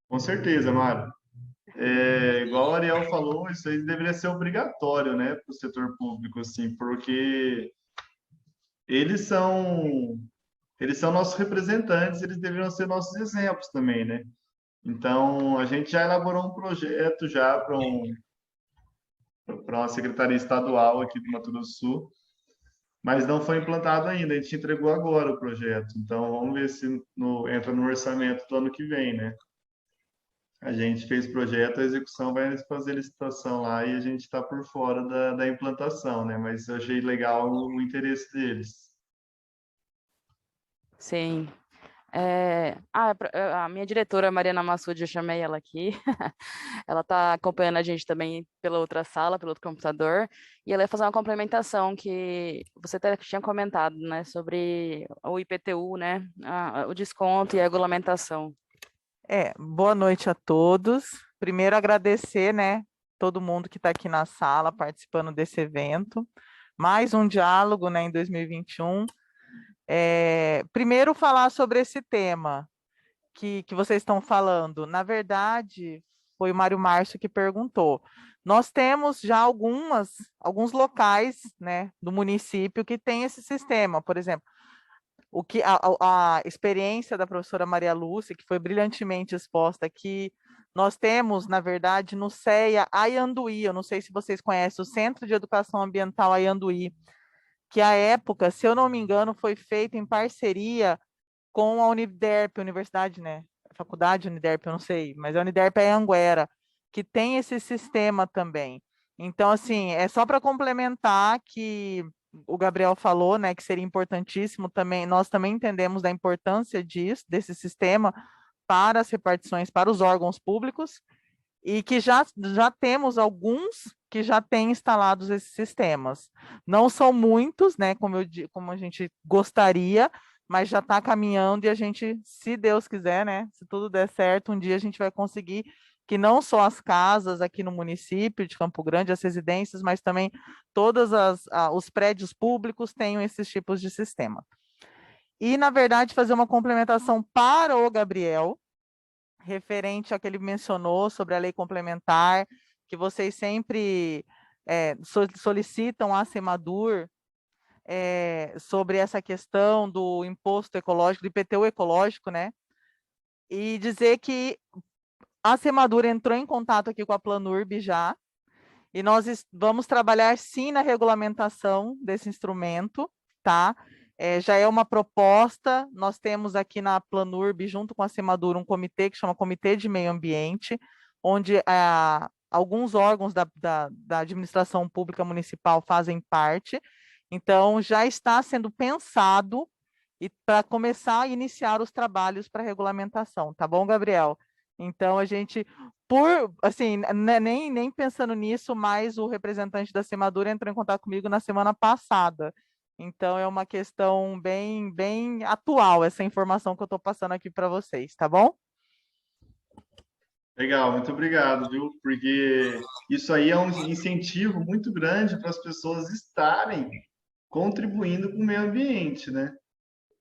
Com certeza, Mário. Igual o Ariel falou, isso aí deveria ser obrigatório, né, para o setor público, assim, porque eles são eles são nossos representantes, eles deveriam ser nossos exemplos também, né? Então, a gente já elaborou um projeto já para uma secretaria estadual aqui do Mato Grosso do Sul, mas não foi implantado ainda, a gente entregou agora o projeto. Então, vamos ver se entra no orçamento do ano que vem, né? A gente fez projeto, a execução vai fazer licitação lá e a gente está por fora da implantação, né? Mas eu achei legal o interesse deles. Sim. A minha diretora, Mariana Massoud, eu chamei ela aqui. Ela está acompanhando a gente também pela outra sala, pelo outro computador, e ela ia fazer uma complementação que você até tinha comentado, né, sobre o IPTU, né, o desconto e a regulamentação. Boa noite a todos. Primeiro agradecer, né, todo mundo que está aqui na sala participando desse evento. Mais um diálogo, né, em 2021. Primeiro falar sobre esse tema que vocês estão falando. Na verdade, foi o Mário Márcio que perguntou. Nós temos já alguns locais, né, do município que tem esse sistema. Por exemplo, a experiência da professora Maria Lúcia, que foi brilhantemente exposta aqui, nós temos, na verdade, no CEA Aianduí, eu não sei se vocês conhecem, o Centro de Educação Ambiental Aianduí, que à época, se eu não me engano, foi feito em parceria com a Uniderp, Universidade, né? Faculdade Uniderp, eu não sei, mas a Uniderp é Anguera, que tem esse sistema também. Então, assim, é só para complementar que o Gabriel falou, né, que seria importantíssimo também, nós também entendemos da importância disso, desse sistema para as repartições, para os órgãos públicos, e que já temos alguns que já têm instalados esses sistemas. Não são muitos, né, como a gente gostaria, mas já está caminhando e a gente, se Deus quiser, né, se tudo der certo, um dia a gente vai conseguir que não só as casas aqui no município de Campo Grande, as residências, mas também todos os prédios públicos tenham esses tipos de sistema. E, na verdade, fazer uma complementação para o Gabriel, referente ao que ele mencionou sobre a lei complementar, que vocês sempre solicitam à Semadur sobre essa questão do imposto ecológico, do IPTU ecológico, né? E dizer que a Semadur entrou em contato aqui com a Planurb já, e nós vamos trabalhar sim na regulamentação desse instrumento, tá? Já é uma proposta, nós temos aqui na Planurb, junto com a Semadur, um comitê que chama Comitê de Meio Ambiente, onde alguns órgãos da administração pública municipal fazem parte, então já está sendo pensado e para começar a iniciar os trabalhos para regulamentação, tá bom, Gabriel? Então, a gente, assim, nem pensando nisso, mas o representante da Semadur entrou em contato comigo na semana passada. Então, é uma questão bem atual, essa informação que eu estou passando aqui para vocês, tá bom? Legal, muito obrigado, viu? Porque isso aí é um incentivo muito grande para as pessoas estarem contribuindo com o meio ambiente, né?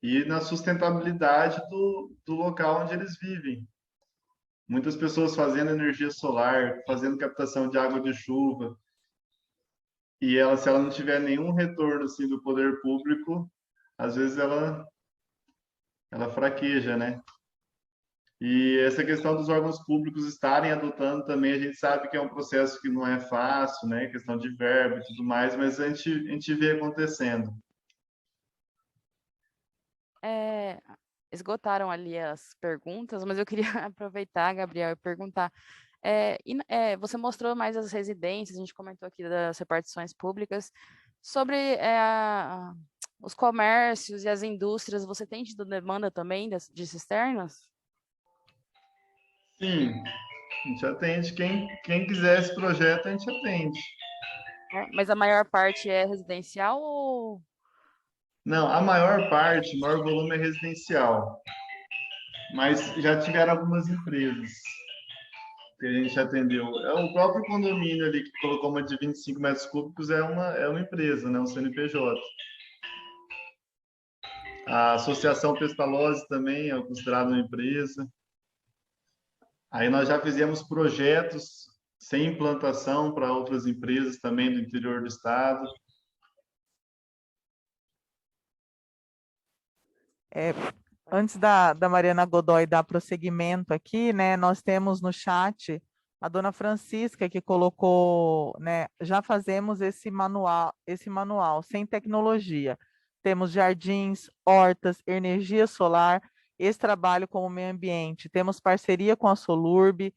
E na sustentabilidade do local onde eles vivem. Muitas pessoas fazendo energia solar, fazendo captação de água de chuva, e ela, se ela não tiver nenhum retorno assim do poder público, às vezes ela fraqueja, né? E essa questão dos órgãos públicos estarem adotando também, a gente sabe que é um processo que não é fácil, né? Questão de verba e tudo mais, mas a gente vê acontecendo. Esgotaram ali as perguntas, mas eu queria aproveitar, Gabriel, e perguntar. Você mostrou mais as residências, a gente comentou aqui das repartições públicas, sobre os comércios e as indústrias, você tem tido demanda também de cisternas? Sim, a gente atende. Quem quiser esse projeto, a gente atende. Mas a maior parte é residencial ou... Não, a maior parte, o maior volume é residencial. Mas já tiveram algumas empresas que a gente atendeu. O próprio condomínio ali que colocou uma de 25 metros cúbicos é uma empresa, né? Um CNPJ. A Associação Pestalozzi também é considerada uma empresa. Aí nós já fizemos projetos sem implantação para outras empresas também do interior do estado. Antes da Mariana Godoy dar prosseguimento aqui, né, nós temos no chat a dona Francisca que colocou, né, já fazemos esse manual sem tecnologia. Temos jardins, hortas, energia solar, esse trabalho com o meio ambiente. Temos parceria com a Solurb,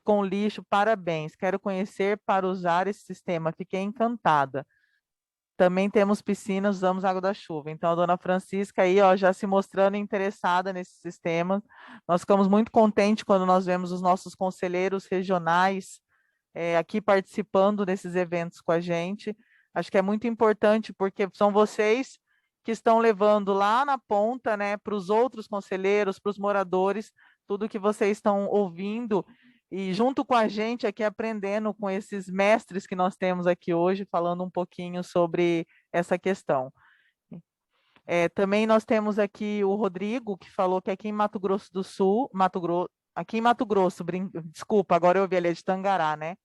com lixo, parabéns. Quero conhecer para usar esse sistema, fiquei encantada. Também temos piscinas, usamos água da chuva. Então, a dona Francisca aí, ó, já se mostrando interessada nesse sistema. Nós ficamos muito contentes quando nós vemos os nossos conselheiros regionais aqui participando desses eventos com a gente. Acho que é muito importante, porque são vocês que estão levando lá na ponta, né, para os outros conselheiros, para os moradores, tudo que vocês estão ouvindo e junto com a gente aqui aprendendo com esses mestres que nós temos aqui hoje, falando um pouquinho sobre essa questão. Também nós temos aqui o Rodrigo, que falou que aqui em Mato Grosso do Sul, aqui em Mato Grosso, desculpa, agora eu ouvi ali de Tangará, né?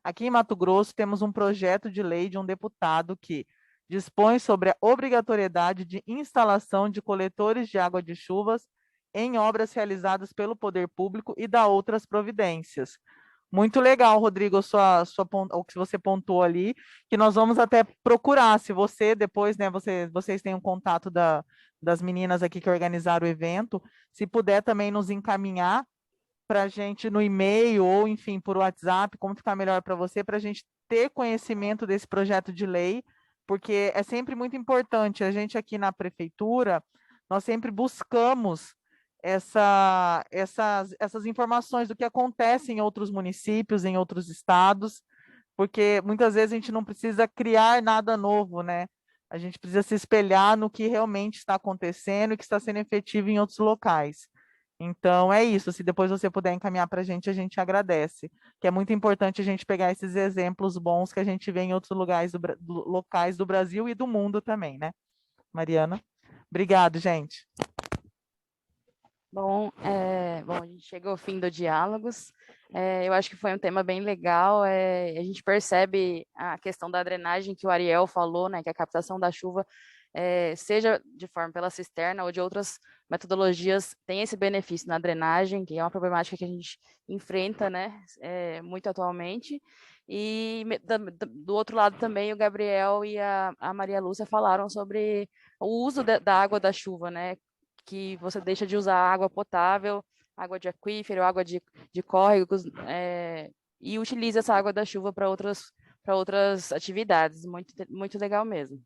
Aqui em Mato Grosso temos um projeto de lei de um deputado que dispõe sobre a obrigatoriedade de instalação de coletores de água de chuvas em obras realizadas pelo poder público e da outras providências. Muito legal, Rodrigo, o que você pontuou ali, que nós vamos até procurar, se você depois, né, vocês têm um contato das meninas aqui que organizaram o evento, se puder também nos encaminhar para a gente no e-mail ou, enfim, por WhatsApp, como ficar melhor para você, para a gente ter conhecimento desse projeto de lei, porque é sempre muito importante. A gente aqui na prefeitura, nós sempre buscamos essas informações do que acontece em outros municípios, em outros estados, porque muitas vezes a gente não precisa criar nada novo, né? A gente precisa se espelhar no que realmente está acontecendo e que está sendo efetivo em outros locais. Então, é isso. Se depois você puder encaminhar para a gente agradece. Que é muito importante a gente pegar esses exemplos bons que a gente vê em outros locais do Brasil e do mundo também, né? Mariana? Obrigado, gente. Bom, a gente chegou ao fim do Diálogos. Eu acho que foi um tema bem legal. A gente percebe a questão da drenagem que o Ariel falou, né, que a captação da chuva, seja de forma pela cisterna ou de outras metodologias, tem esse benefício na drenagem, que é uma problemática que a gente enfrenta, né, muito atualmente. E do outro lado também, o Gabriel e a Maria Lúcia falaram sobre o uso da água da chuva, né, que você deixa de usar água potável, água de aquífero, água de córregos, e utiliza essa água da chuva para outras atividades. Muito, muito legal mesmo.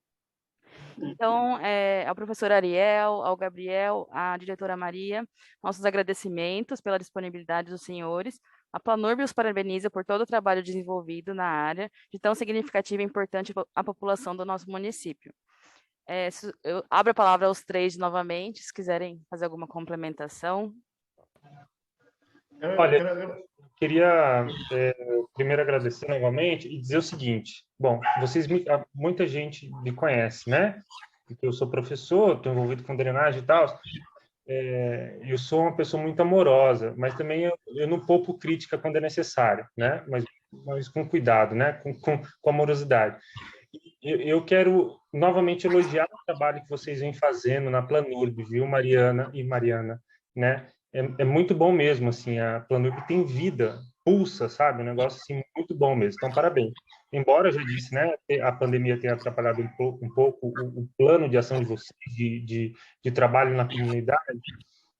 Então, ao professor Ariel, ao Gabriel, à diretora Maria, nossos agradecimentos pela disponibilidade dos senhores. A Planurb os parabeniza por todo o trabalho desenvolvido na área, de tão significativa e importante à população do nosso município. Eu abro a palavra aos três novamente, se quiserem fazer alguma complementação. Olha, eu queria primeiro agradecer novamente e dizer o seguinte. Bom, muita gente me conhece, né? Porque eu sou professor, estou envolvido com drenagem e tal. Eu sou uma pessoa muito amorosa, mas também eu não poupo crítica quando é necessário, né? Mas com cuidado, né? Com amorosidade. Eu quero novamente elogiar o trabalho que vocês vêm fazendo na Planurb, viu, Mariana e Mariana, né? É muito bom mesmo, assim, a Planurb tem vida, pulsa, sabe? Um negócio, assim, muito bom mesmo. Então, parabéns. Embora, eu já disse, né, a pandemia tenha atrapalhado um pouco o plano de ação de vocês, de trabalho na comunidade,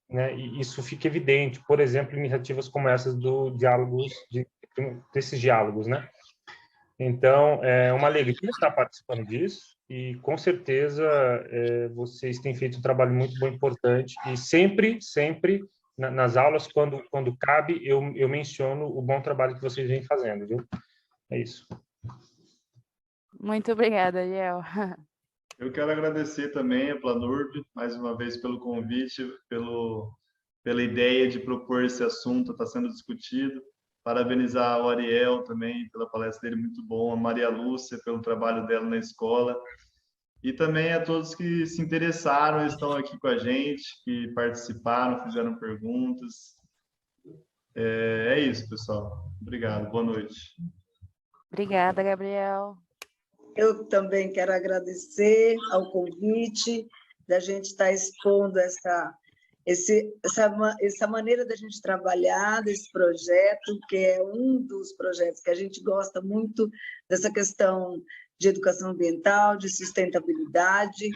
né? E isso fica evidente. Por exemplo, iniciativas como essas desses diálogos, né? Então, é uma alegria estar participando disso e, com certeza, vocês têm feito um trabalho muito bom, importante e sempre nas aulas, quando cabe, eu menciono o bom trabalho que vocês vêm fazendo, viu? É isso. Muito obrigada, Ariel. Eu quero agradecer também a Planurb, mais uma vez, pelo convite, pela ideia de propor esse assunto, está sendo discutido. Parabenizar o Ariel também pela palestra dele, muito bom, a Maria Lúcia pelo trabalho dela na escola, e também a todos que se interessaram, estão aqui com a gente, que participaram, fizeram perguntas. É isso, pessoal. Obrigado, boa noite. Obrigada, Gabriel. Eu também quero agradecer ao convite da gente estar expondo essa maneira da gente trabalhar desse projeto, que é um dos projetos que a gente gosta muito, dessa questão de educação ambiental, de sustentabilidade,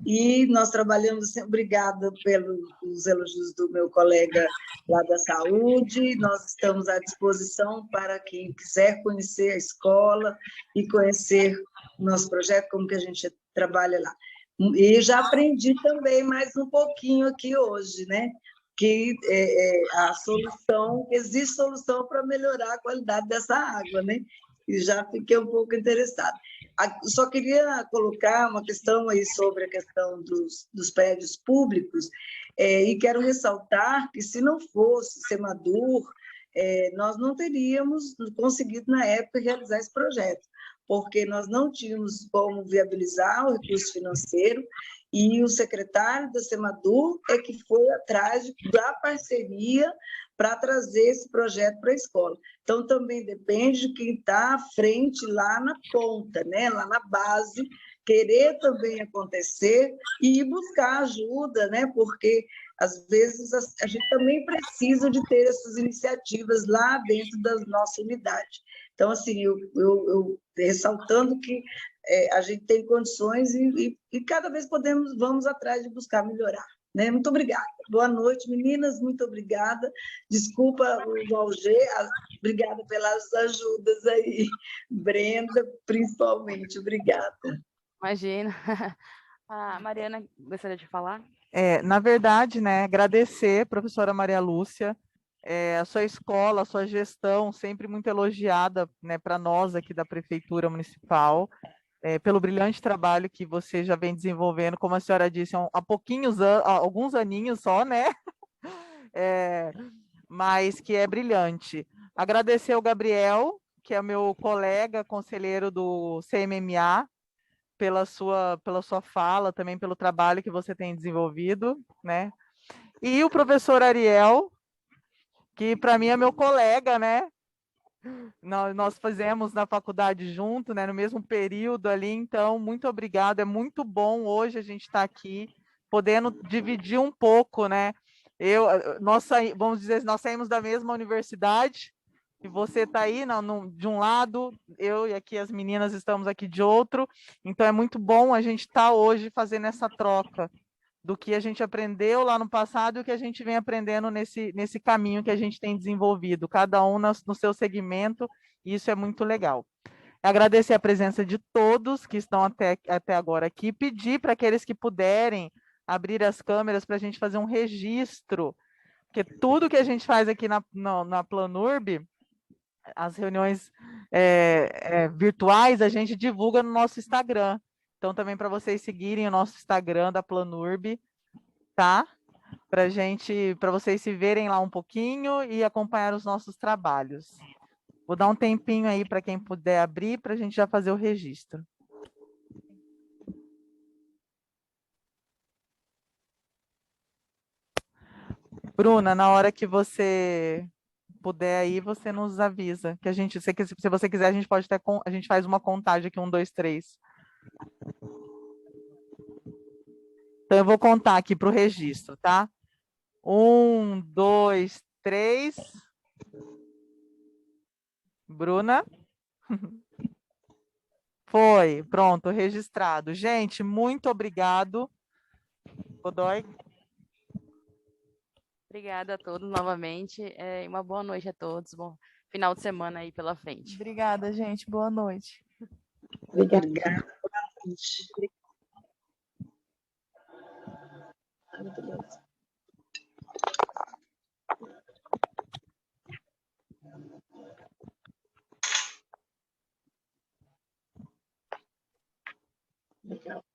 e nós trabalhamos, obrigada pelos elogios do meu colega lá da saúde, nós estamos à disposição para quem quiser conhecer a escola e conhecer o nosso projeto, como que a gente trabalha lá. E já aprendi também mais um pouquinho aqui hoje, né? Que existe solução para melhorar a qualidade dessa água, né? E já fiquei um pouco interessada. Só queria colocar uma questão aí sobre a questão dos prédios públicos, e quero ressaltar que, se não fosse Semadur, nós não teríamos conseguido, na época, realizar esse projeto, porque nós não tínhamos como viabilizar o recurso financeiro, e o secretário da Semadur é que foi atrás da parceria para trazer esse projeto para a escola. Então, também depende de quem está à frente lá na ponta, né? Lá na base, querer também acontecer e ir buscar ajuda, né? Porque, às vezes, a gente também precisa de ter essas iniciativas lá dentro da nossa unidade. Então, assim, eu ressaltando que a gente tem condições e cada vez vamos atrás de buscar melhorar. Né? Muito obrigada. Boa noite, meninas, muito obrigada. Desculpa o Alger, obrigada pelas ajudas aí. Brenda, principalmente, obrigada. Imagina. A Mariana gostaria de falar? Na verdade, né, agradecer, professora Maria Lúcia, a sua escola, a sua gestão, sempre muito elogiada, né, para nós aqui da Prefeitura Municipal, pelo brilhante trabalho que você já vem desenvolvendo, como a senhora disse, há alguns aninhos só, né? Mas que é brilhante. Agradecer ao Gabriel, que é meu colega, conselheiro do CMMA, pela sua fala, também pelo trabalho que você tem desenvolvido, né? E o professor Ariel, que para mim é meu colega, né? Nós fizemos na faculdade junto, né? No mesmo período ali, então, muito obrigado. É muito bom hoje a gente estar aqui, podendo dividir um pouco, né? Vamos dizer, nós saímos da mesma universidade, e você está aí de um lado, eu e aqui as meninas estamos aqui de outro, então é muito bom a gente estar hoje fazendo essa troca do que a gente aprendeu lá no passado e o que a gente vem aprendendo nesse caminho que a gente tem desenvolvido, cada um no seu segmento, e isso é muito legal. Agradecer a presença de todos que estão até agora aqui, pedir para aqueles que puderem abrir as câmeras para a gente fazer um registro, porque tudo que a gente faz aqui na Planurb, as reuniões virtuais, a gente divulga no nosso Instagram. Então, também para vocês seguirem o nosso Instagram da Planurb, tá? Para vocês se verem lá um pouquinho e acompanhar os nossos trabalhos. Vou dar um tempinho aí para quem puder abrir, para a gente já fazer o registro. Bruna, na hora que você puder aí, você nos avisa. Que a gente, se você quiser, a gente pode até a gente faz uma contagem aqui, 1, 2, 3. Então, eu vou contar aqui para o registro, tá? 1, 2, 3. Bruna? Foi, pronto, registrado. Gente, muito obrigado. Godoy? Obrigada a todos novamente. Uma boa noite a todos. Bom final de semana aí pela frente. Obrigada, gente. Boa noite. Obrigada. Boa noite. Legal.